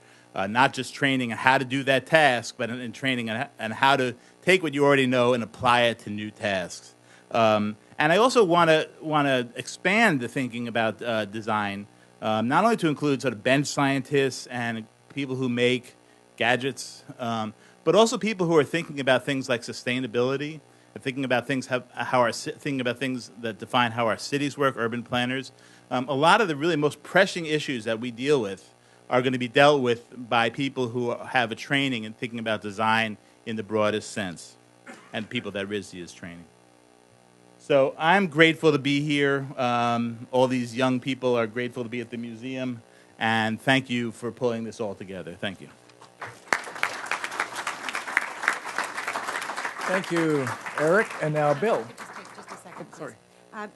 not just training on how to do that task, but in training on how to take what you already know and apply it to new tasks. And I also want to expand the thinking about design, not only to include sort of bench scientists and people who make gadgets, but also people who are thinking about things like sustainability, thinking about things thinking about things that define how our cities work, urban planners. A lot of the really most pressing issues that we deal with are going to be dealt with by people who have a training in thinking about design in the broadest sense, and people that RISD is training. So I'm grateful to be here. All these young people are grateful to be at the museum, and thank you for pulling this all together. Thank you. Thank you, Eric. And now Bill. Just a second. Sorry. I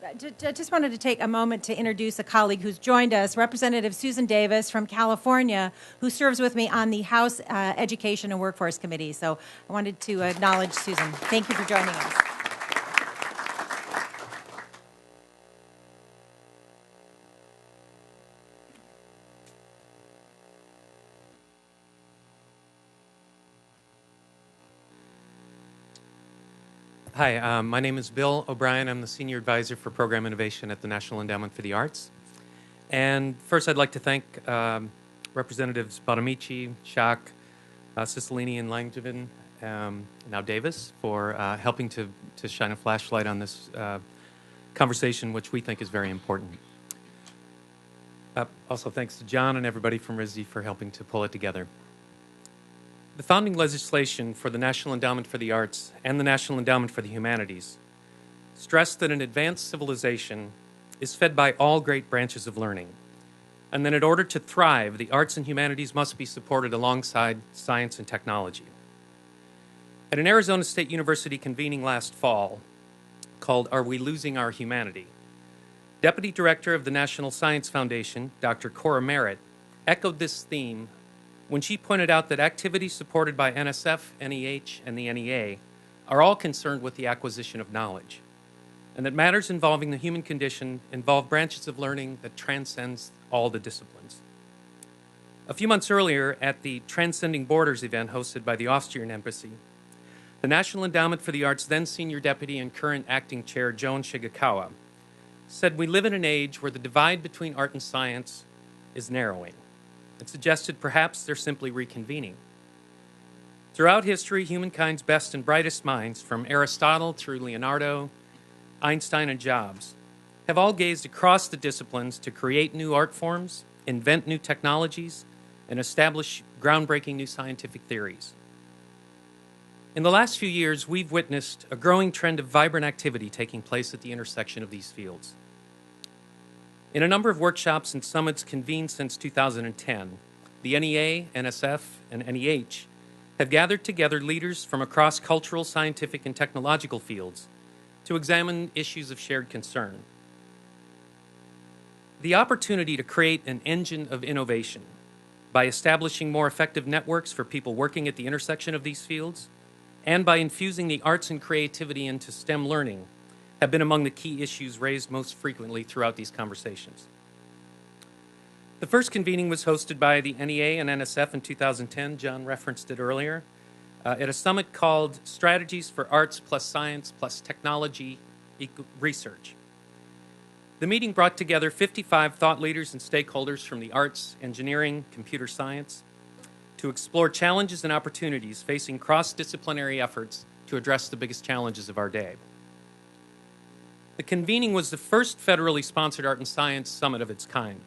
just wanted to take a moment to introduce a colleague who's joined us, Representative Susan Davis from California, who serves with me on the House Education and Workforce Committee. So I wanted to acknowledge Susan. Thank you for joining us. Hi, my name is Bill O'Brien. I'm the Senior Advisor for Program Innovation at the National Endowment for the Arts. And first, I'd like to thank Representatives Bonamici, Schock, Cicilline, and Langevin, now Davis, for helping to shine a flashlight on this conversation, which we think is very important. Also, thanks to John and everybody from RISD for helping to pull it together. The founding legislation for the National Endowment for the Arts and the National Endowment for the Humanities stressed that an advanced civilization is fed by all great branches of learning, and that in order to thrive, the arts and humanities must be supported alongside science and technology. At an Arizona State University convening last fall called Are We Losing Our Humanity?, Deputy Director of the National Science Foundation, Dr. Cora Merritt, echoed this theme when she pointed out that activities supported by NSF, NEH, and the NEA are all concerned with the acquisition of knowledge, and that matters involving the human condition involve branches of learning that transcends all the disciplines. A few months earlier, at the Transcending Borders event hosted by the Austrian Embassy, the National Endowment for the Arts' then Senior Deputy and current Acting Chair, Joan Shigeakawa, said we live in an age where the divide between art and science is narrowing, and suggested perhaps they're simply reconvening. Throughout history, humankind's best and brightest minds, from Aristotle through Leonardo, Einstein, and Jobs, have all gazed across the disciplines to create new art forms, invent new technologies, and establish groundbreaking new scientific theories. In the last few years, we've witnessed a growing trend of vibrant activity taking place at the intersection of these fields. In a number of workshops and summits convened since 2010, the NEA, NSF, and NEH have gathered together leaders from across cultural, scientific, and technological fields to examine issues of shared concern. The opportunity to create an engine of innovation by establishing more effective networks for people working at the intersection of these fields, and by infusing the arts and creativity into STEM learning, have been among the key issues raised most frequently throughout these conversations. The first convening was hosted by the NEA and NSF in 2010. John referenced it earlier, at a summit called Strategies for Arts plus Science plus Technology Research. The meeting brought together 55 thought leaders and stakeholders from the arts, engineering, computer science to explore challenges and opportunities facing cross-disciplinary efforts to address the biggest challenges of our day. The convening was the first federally sponsored art and science summit of its kind,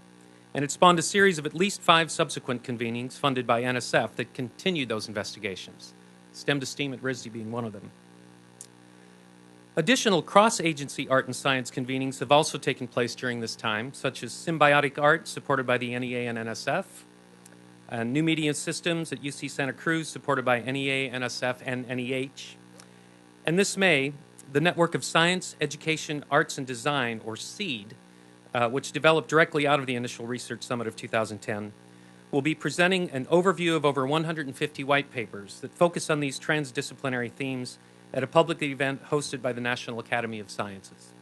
and it spawned a series of at least 5 subsequent convenings funded by NSF that continued those investigations, STEM to STEAM at RISD being one of them. Additional cross-agency art and science convenings have also taken place during this time, such as Symbiotic Art, supported by the NEA and NSF, New Media Systems at UC Santa Cruz, supported by NEA, NSF, and NEH. And this May, the Network of Science, Education, Arts, and Design, or SEED, which developed directly out of the initial research summit of 2010, will be presenting an overview of over 150 white papers that focus on these transdisciplinary themes at a public event hosted by the National Academy of Sciences.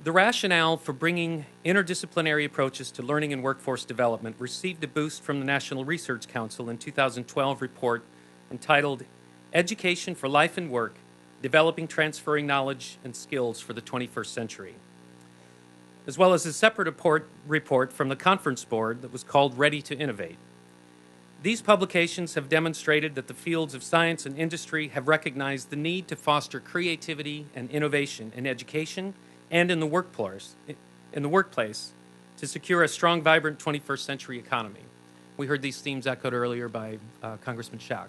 The rationale for bringing interdisciplinary approaches to learning and workforce development received a boost from the National Research Council in 2012 report entitled Education for Life and Work, Developing Transferring Knowledge and Skills for the 21st Century, as well as a separate report from the Conference Board that was called Ready to Innovate. These publications have demonstrated that the fields of science and industry have recognized the need to foster creativity and innovation in education and in the workplace to secure a strong, vibrant 21st century economy. We heard these themes echoed earlier by Congressman Schock.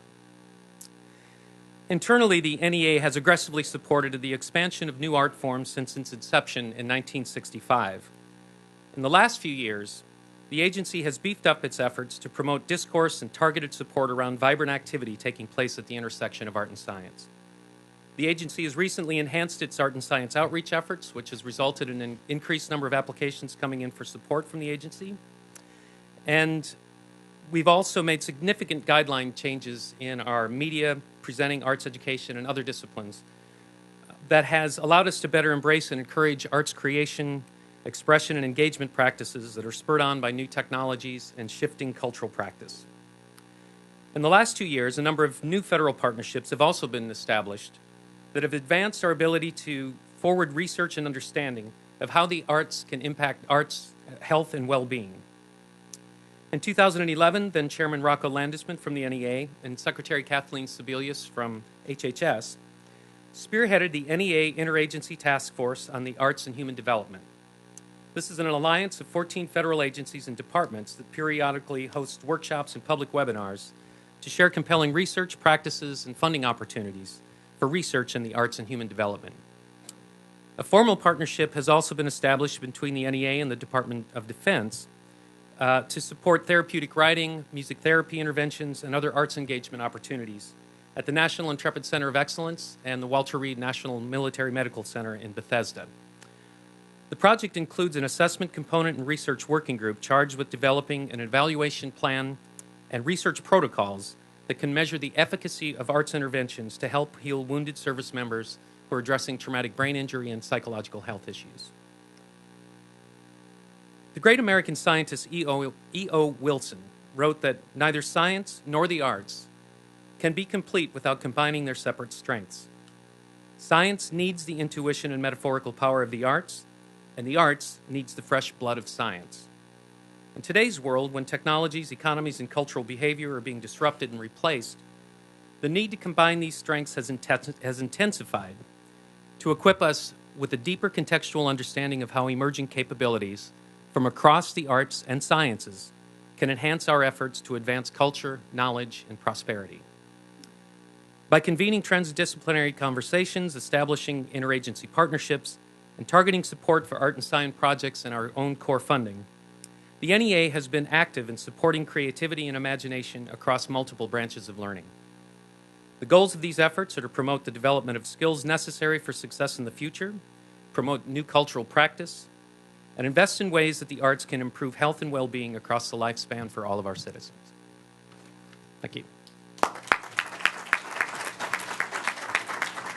Internally, the NEA has aggressively supported the expansion of new art forms since its inception in 1965. In the last few years, the agency has beefed up its efforts to promote discourse and targeted support around vibrant activity taking place at the intersection of art and science. The agency has recently enhanced its art and science outreach efforts, which has resulted in an increased number of applications coming in for support from the agency. And we've also made significant guideline changes in our media, presenting, arts education, and other disciplines that has allowed us to better embrace and encourage arts creation, expression, and engagement practices that are spurred on by new technologies and shifting cultural practice. In the last 2 years, a number of new federal partnerships have also been established that have advanced our ability to forward research and understanding of how the arts can impact arts, health, and well-being. In 2011, then Chairman Rocco Landesman from the NEA and Secretary Kathleen Sebelius from HHS spearheaded the NEA Interagency Task Force on the Arts and Human Development. This is an alliance of 14 federal agencies and departments that periodically host workshops and public webinars to share compelling research practices and funding opportunities for research in the arts and human development. A formal partnership has also been established between the NEA and the Department of Defense to support therapeutic writing, music therapy interventions, and other arts engagement opportunities at the National Intrepid Center of Excellence and the Walter Reed National Military Medical Center in Bethesda. The project includes an assessment component and research working group charged with developing an evaluation plan and research protocols that can measure the efficacy of arts interventions to help heal wounded service members who are addressing traumatic brain injury and psychological health issues. The great American scientist E.O. Wilson wrote that neither science nor the arts can be complete without combining their separate strengths. Science needs the intuition and metaphorical power of the arts, and the arts needs the fresh blood of science. In today's world, when technologies, economies, and cultural behavior are being disrupted and replaced, the need to combine these strengths has intensified to equip us with a deeper contextual understanding of how emerging capabilities from across the arts and sciences can enhance our efforts to advance culture, knowledge, and prosperity. By convening transdisciplinary conversations, establishing interagency partnerships, and targeting support for art and science projects in our own core funding, the NEA has been active in supporting creativity and imagination across multiple branches of learning. The goals of these efforts are to promote the development of skills necessary for success in the future, promote new cultural practice, and invest in ways that the arts can improve health and well-being across the lifespan for all of our citizens. Thank you.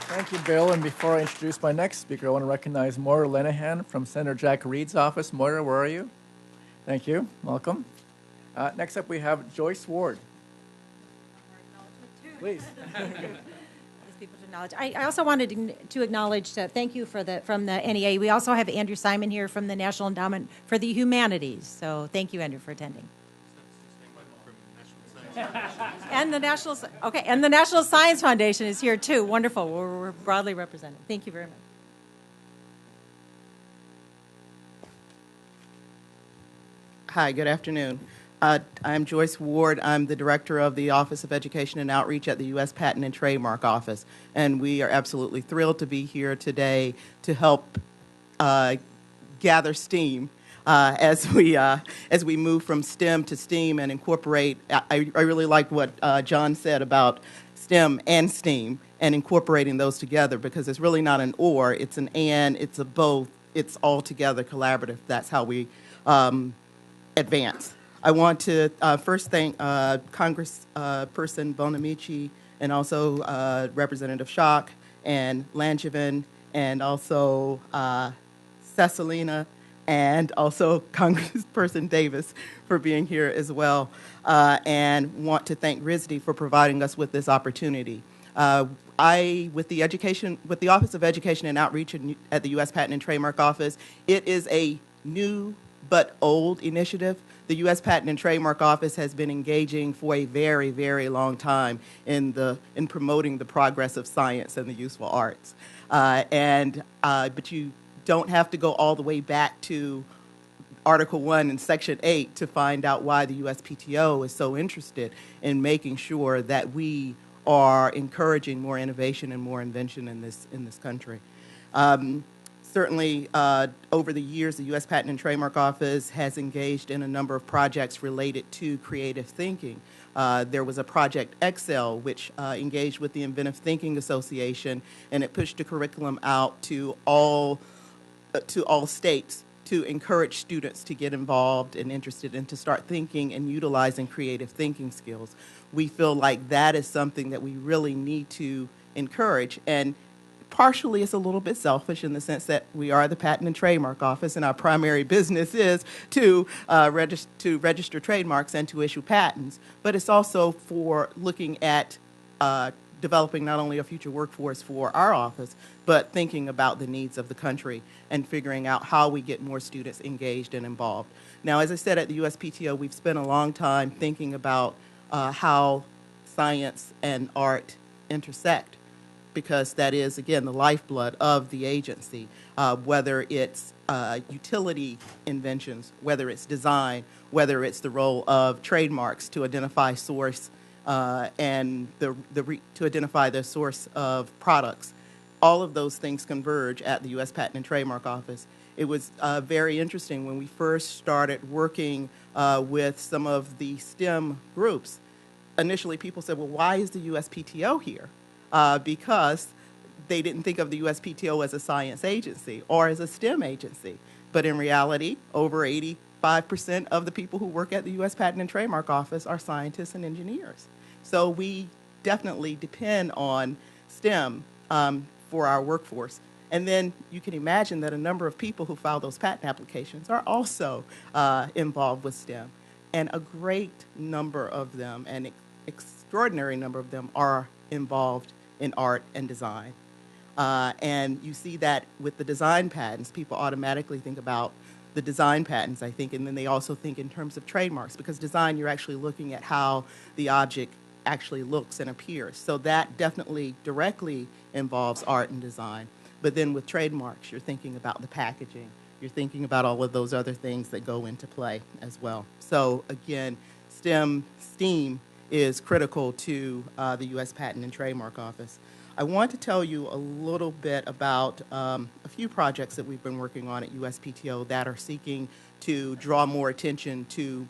Thank you, Bill. And before I introduce my next speaker, I want to recognize Moira Lenahan from Senator Jack Reed's office. Moira, where are you? Thank you. Welcome. Next up, we have Joyce Ward. Please. People to acknowledge. I also wanted to acknowledge, thank you from the NEA. We also have Andrew Simon here from the National Endowment for the Humanities. So thank you, Andrew, for attending. And the National Science Foundation is here too. Wonderful. We're broadly represented. Thank you very much. Hi, good afternoon. I'm Joyce Ward. I'm the director of the Office of Education and Outreach at the U.S. Patent and Trademark Office, and we are absolutely thrilled to be here today to help gather steam as we move from STEM to STEAM and incorporate. I really like what John said about STEM and STEAM and incorporating those together, because it's really not an or, it's an and, it's a both, it's all together collaborative. That's how we advance. I want to first thank Congressperson Bonamici and also Representative Schock and Langevin and also Cicilline and also Congressperson Davis for being here as well, and want to thank RISD for providing us with this opportunity. With the Office of Education and Outreach at the U.S. Patent and Trademark Office, it is a new but old initiative. The U.S. Patent and Trademark Office has been engaging for a very, very long time in promoting the progress of science and the useful arts. But you don't have to go all the way back to Article 1 and Section 8 to find out why the USPTO is so interested in making sure that we are encouraging more innovation and more invention in this country. Certainly, over the years, the U.S. Patent and Trademark Office has engaged in a number of projects related to creative thinking. There was a Project Excel, which engaged with the Inventive Thinking Association, and it pushed the curriculum out to all states to encourage students to get involved and interested and to start thinking and utilizing creative thinking skills. We feel like that is something that we really need to encourage. And partially it's a little bit selfish in the sense that we are the Patent and Trademark Office and our primary business is to register trademarks and to issue patents. But it's also for looking at developing not only a future workforce for our office, but thinking about the needs of the country and figuring out how we get more students engaged and involved. Now, as I said, at the USPTO, we've spent a long time thinking about how science and art intersect, because that is, again, the lifeblood of the agency, whether it's utility inventions, whether it's design, whether it's the role of trademarks to identify source and to identify the source of products. All of those things converge at the U.S. Patent and Trademark Office. It was very interesting when we first started working with some of the STEM groups. Initially, people said, well, why is the USPTO here? Because they didn't think of the USPTO as a science agency or as a STEM agency. But in reality, over 85% of the people who work at the U.S. Patent and Trademark Office are scientists and engineers. So we definitely depend on STEM for our workforce. And then you can imagine that a number of people who file those patent applications are also involved with STEM. And a great number of them, an extraordinary number of them, are involved in art and design. And you see that with the design patents, people automatically think about the design patents, I think, and then they also think in terms of trademarks, because design, you're actually looking at how the object actually looks and appears. So that definitely directly involves art and design. But then with trademarks, you're thinking about the packaging. You're thinking about all of those other things that go into play as well. So again, STEAM is critical to the U.S. Patent and Trademark Office. I want to tell you a little bit about a few projects that we've been working on at USPTO that are seeking to draw more attention to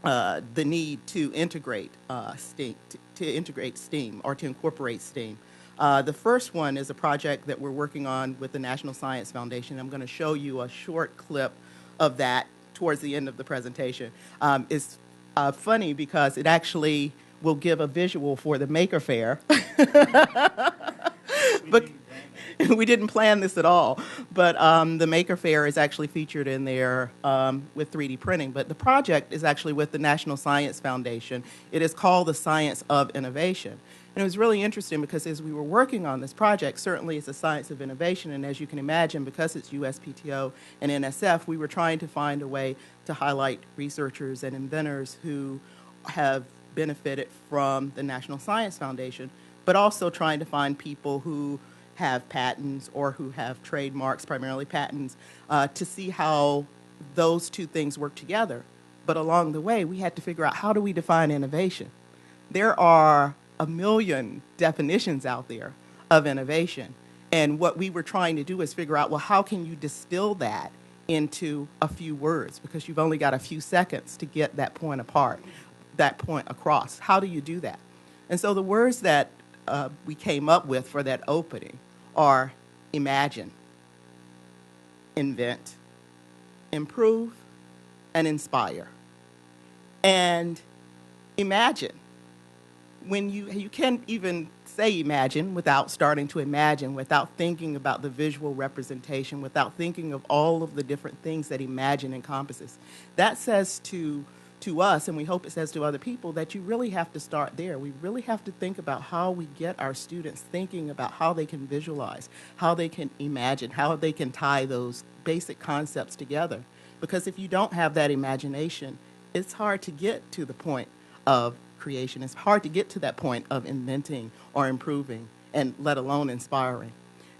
the need to integrate STEAM, or to incorporate STEAM. The first one is a project that we're working on with the National Science Foundation. I'm going to show you a short clip of that towards the end of the presentation. It's funny because it actually will give a visual for the Maker Faire. But we didn't plan this at all. But the Maker Faire is actually featured in there with 3D printing. But the project is actually with the National Science Foundation. It is called the Science of Innovation. And it was really interesting because as we were working on this project, certainly it's a science of innovation, and as you can imagine, because it's USPTO and NSF, we were trying to find a way to highlight researchers and inventors who have benefited from the National Science Foundation, but also trying to find people who have patents or who have trademarks, primarily patents, to see how those two things work together. But along the way, we had to figure out, how do we define innovation? There are a million definitions out there of innovation. And what we were trying to do is figure out, well, how can you distill that into a few words because you've only got a few seconds to get that point across. How do you do that? And so the words that we came up with for that opening are imagine, invent, improve, and inspire. And imagine, when you can't even say imagine without starting to imagine, without thinking about the visual representation, without thinking of all of the different things that imagine encompasses. That says to us, and we hope it says to other people, that you really have to start there. We really have to think about how we get our students thinking about how they can visualize, how they can imagine, how they can tie those basic concepts together. Because if you don't have that imagination, it's hard to get to the point of creation. It's hard to get to that point of inventing or improving, and let alone inspiring.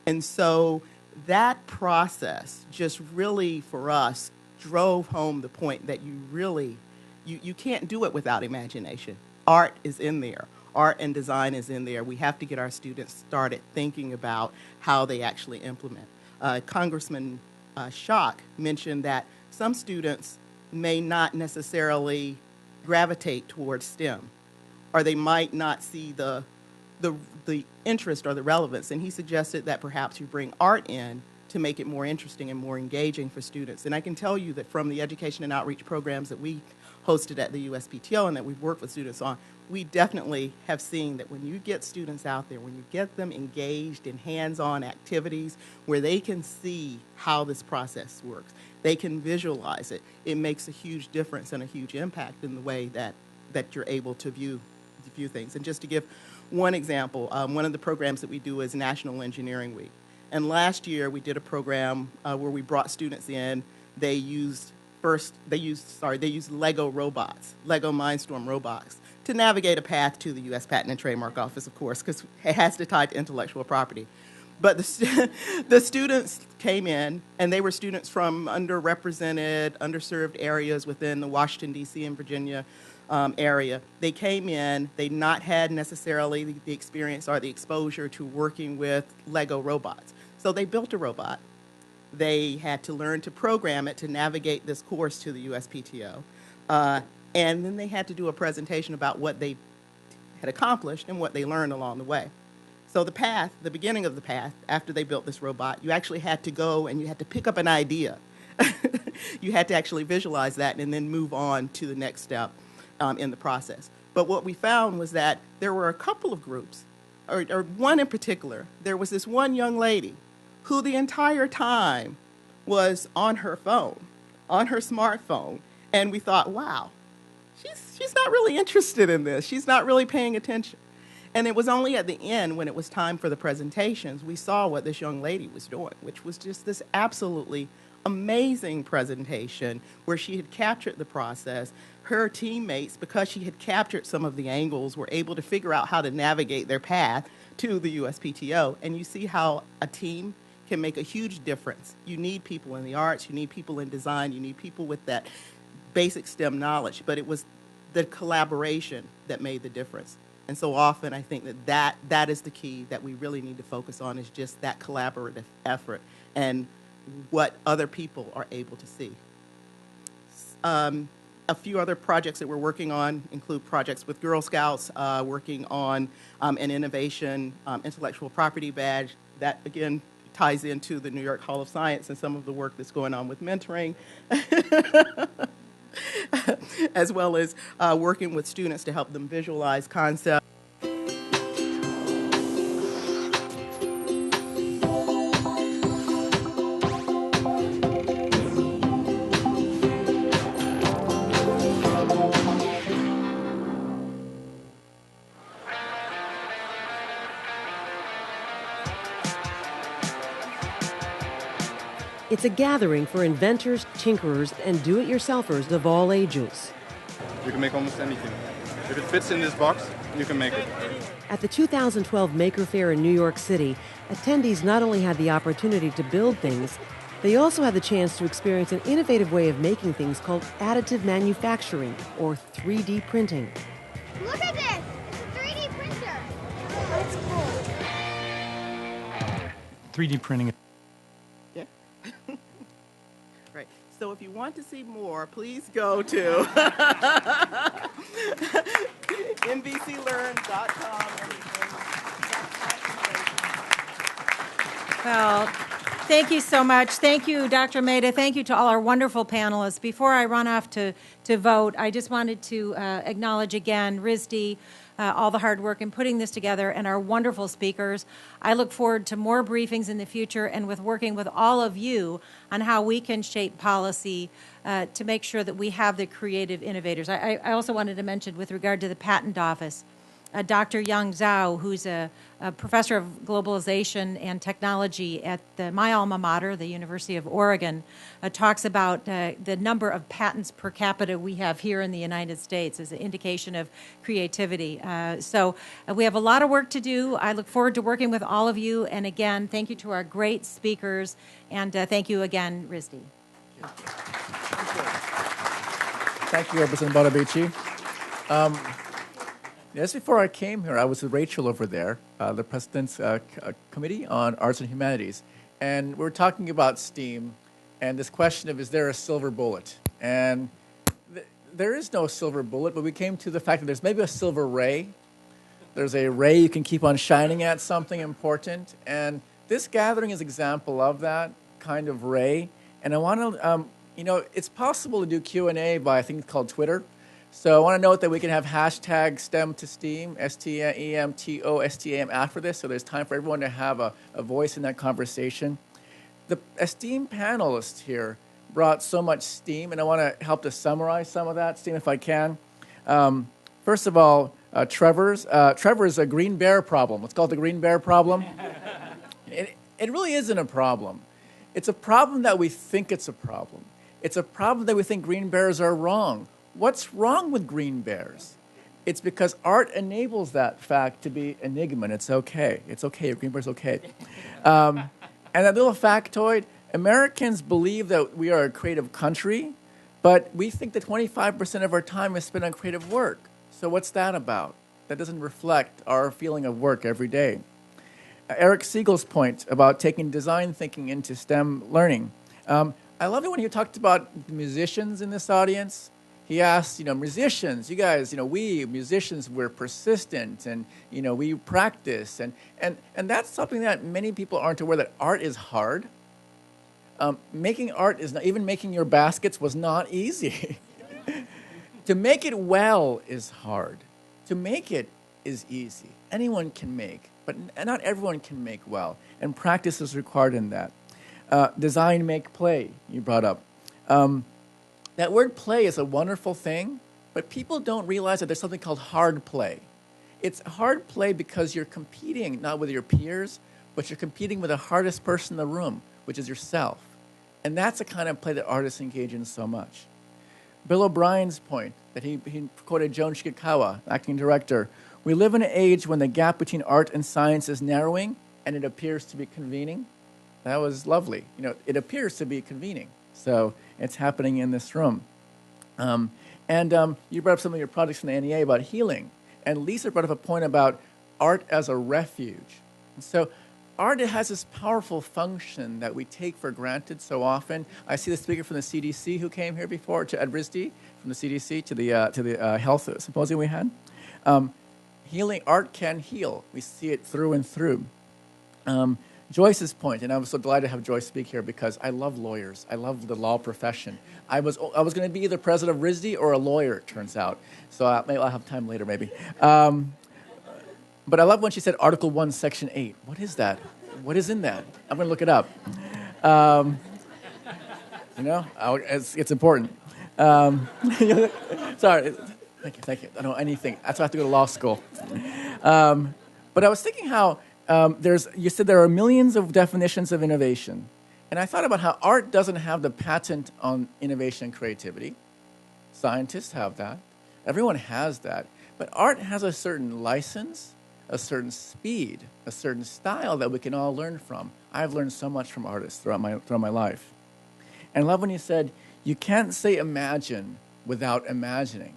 And so that process just really, for us, drove home the point that you can't do it without imagination. Art is in there. Art and design is in there. We have to get our students started thinking about how they actually implement. Congressman Schock mentioned that some students may not necessarily gravitate towards STEM, or they might not see the interest or the relevance. And he suggested that perhaps you bring art in to make it more interesting and more engaging for students. And I can tell you that from the education and outreach programs that we hosted at the USPTO and that we've worked with students on, we definitely have seen that when you get students out there, when you get them engaged in hands-on activities where they can see how this process works, they can visualize it, it makes a huge difference and a huge impact in the way that you're able to view things. And just to give one example, one of the programs that we do is National Engineering Week. And last year we did a program where we brought students in. They used Lego robots, Lego Mindstorm robots, to navigate a path to the U.S. Patent and Trademark Office, of course, because it has to tie to intellectual property. But the students came in, and they were students from underrepresented, underserved areas within the Washington, D.C. and Virginia area. They came in, they not had necessarily the experience or the exposure to working with Lego robots. So they built a robot. They had to learn to program it to navigate this course to the USPTO. And then they had to do a presentation about what they had accomplished and what they learned along the way. So the beginning of the path, after they built this robot, you actually had to go and you had to pick up an idea. You had to actually visualize that and then move on to the next step in the process. But what we found was that there were a couple of groups, or one in particular. There was this one young lady who the entire time was on her phone, on her smartphone, and we thought, wow, she's not really interested in this. She's not really paying attention. And it was only at the end, when it was time for the presentations, we saw what this young lady was doing, which was just this absolutely amazing presentation where she had captured the process. Her teammates, because she had captured some of the angles, were able to figure out how to navigate their path to the USPTO. And you see how a team can make a huge difference. You need people in the arts, you need people in design, you need people with that basic STEM knowledge, but it was the collaboration that made the difference. And so often I think that is the key that we really need to focus on, is just that collaborative effort and what other people are able to see. A few other projects that we're working on include projects with Girl Scouts, working on an innovation intellectual property badge that, again, ties into the New York Hall of Science and some of the work that's going on with mentoring, as well as working with students to help them visualize concepts. It's a gathering for inventors, tinkerers, and do-it-yourselfers of all ages. You can make almost anything. If it fits in this box, you can make it. At the 2012 Maker Faire in New York City, attendees not only had the opportunity to build things, they also had the chance to experience an innovative way of making things called additive manufacturing, or 3D printing. Look at this! It's a 3D printer! That's cool. 3D printing. Yeah. Right. So if you want to see more, please go to nbclearn.com. Well, thank you so much. Thank you, Dr. Maeda. Thank you to all our wonderful panelists. Before I run off to vote, I just wanted to acknowledge again RISD, all the hard work in putting this together, and our wonderful speakers. I look forward to more briefings in the future and with working with all of you on how we can shape policy to make sure that we have the creative innovators. I also wanted to mention with regard to the Patent Office, Dr. Yang Zhao, who's a professor of globalization and technology at my alma mater, the University of Oregon, talks about the number of patents per capita we have here in the United States as an indication of creativity. So we have a lot of work to do. I look forward to working with all of you. And again, thank you to our great speakers. And thank you again, RISD. Thank you, Representative Bonamici. Just before I came here, I was with Rachel over there, the President's Committee on Arts and Humanities. And we were talking about STEAM and this question of, is there a silver bullet? And there is no silver bullet, but we came to the fact that there's maybe a silver ray. There's a ray you can keep on shining at something important. And this gathering is an example of that kind of ray. And I want to, it's possible to do Q&A by, I think it's called Twitter. So I want to note that we can have hashtag STEM to STEAM, STEMTOSTAM after this, so there's time for everyone to have a voice in that conversation. The STEAM panelists here brought so much STEAM, and I want to help to summarize some of that STEAM if I can. First of all, Trevor's a green bear problem. Let's call it the green bear problem. It really isn't a problem. It's a problem that we think it's a problem. It's a problem that we think green bears are wrong. What's wrong with green bears? It's because art enables that fact to be enigma, and it's okay. It's okay. Green bear's okay. And that little factoid, Americans believe that we are a creative country, but we think that 25% of our time is spent on creative work. So what's that about? That doesn't reflect our feeling of work every day. Eric Siegel's point about taking design thinking into STEM learning. I love it when he talked about the musicians in this audience. He asked, musicians, you guys, we musicians, we're persistent and, we practice. And that's something that many people aren't aware, that art is hard. Making art is not, even making your baskets was not easy. To make it well is hard. To make it is easy. Anyone can make, but not everyone can make well. And practice is required in that. Design, make, play, you brought up. That word play is a wonderful thing, but people don't realize that there's something called hard play. It's hard play because you're competing not with your peers, but you're competing with the hardest person in the room, which is yourself. And that's the kind of play that artists engage in so much. Bill O'Brien's point that he quoted Joan Shigekawa, acting director, we live in an age when the gap between art and science is narrowing and it appears to be convening. That was lovely. It appears to be convening. So it's happening in this room. You brought up some of your projects from the NEA about healing. And Lisa brought up a point about art as a refuge. And so art has this powerful function that we take for granted so often. I see the speaker from the CDC who came here before, at RISD, from the CDC to the health symposium we had. Healing, art can heal. We see it through and through. Joyce's point, and I was so delighted to have Joyce speak here because I love lawyers. I love the law profession. I was going to be either president of RISD or a lawyer, it turns out. So I'll have time later, maybe. But I love when she said Article 1, Section 8. What is that? What is in that? I'm going to look it up. It's important. Sorry. Thank you. I don't know anything. That's why I have to go to law school. But I was thinking how you said there are millions of definitions of innovation. And I thought about how art doesn't have the patent on innovation and creativity. Scientists have that. Everyone has that. But art has a certain license, a certain speed, a certain style that we can all learn from. I've learned so much from artists throughout my life. And I love when you said, you can't say imagine without imagining.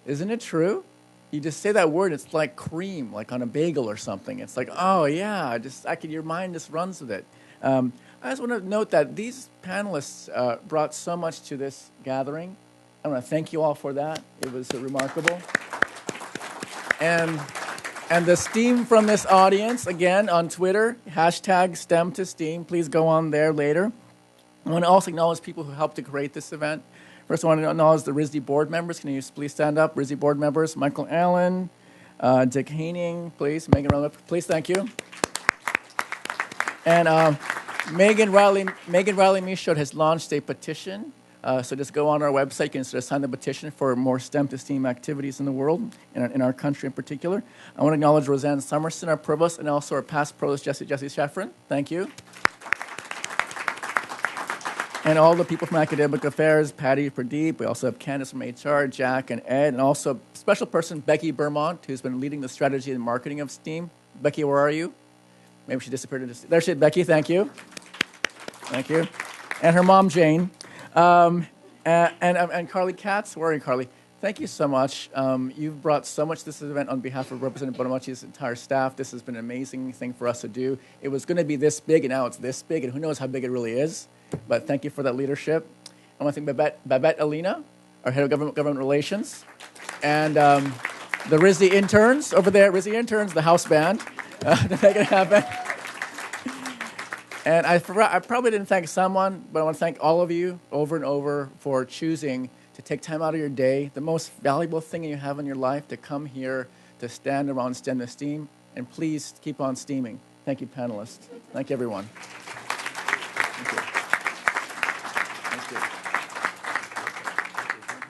Isn't it true? You just say that word, it's like cream, like on a bagel or something. It's like, oh yeah, your mind just runs with it. I just want to note that these panelists brought so much to this gathering. I want to thank you all for that. It was remarkable. And the steam from this audience, again, on Twitter, hashtag STEM to STEAM. Please go on there later. I want to also acknowledge people who helped to create this event. First, I want to acknowledge the RISD board members. Can you please stand up? RISD board members, Michael Allen, Dick Haining, please. Megan Riley, please, thank you. And Megan Riley Michaud has launched a petition. So just go on our website. You can sort of sign the petition for more STEM to STEAM activities in the world, in our country in particular. I want to acknowledge Roseanne Summerson, our provost, and also our past provost, Jesse Sheffrin. Thank you. And all the people from academic affairs, Patty, Pradeep. We also have Candace from HR, Jack, and Ed, and also special person, Becky Bermont, who's been leading the strategy and marketing of STEAM. Becky, where are you? Maybe she disappeared. There she is, Becky. Thank you. Thank you. And her mom, Jane. And Carly Katz. Where are you, Carly? Thank you so much. You've brought so much to this event on behalf of Representative Bonamici's entire staff. This has been an amazing thing for us to do. It was going to be this big, and now it's this big, and who knows how big it really is. But thank you for that leadership. I want to thank Babette Alina, our head of government relations, and the RISD interns over there, RISD interns, the house band, to make it happen. And I probably didn't thank someone, but I want to thank all of you over and over for choosing to take time out of your day, the most valuable thing you have in your life, to come here to stand around STEM to STEAM. And please keep on steaming. Thank you, panelists. Thank you, everyone. Thank you. Thank you.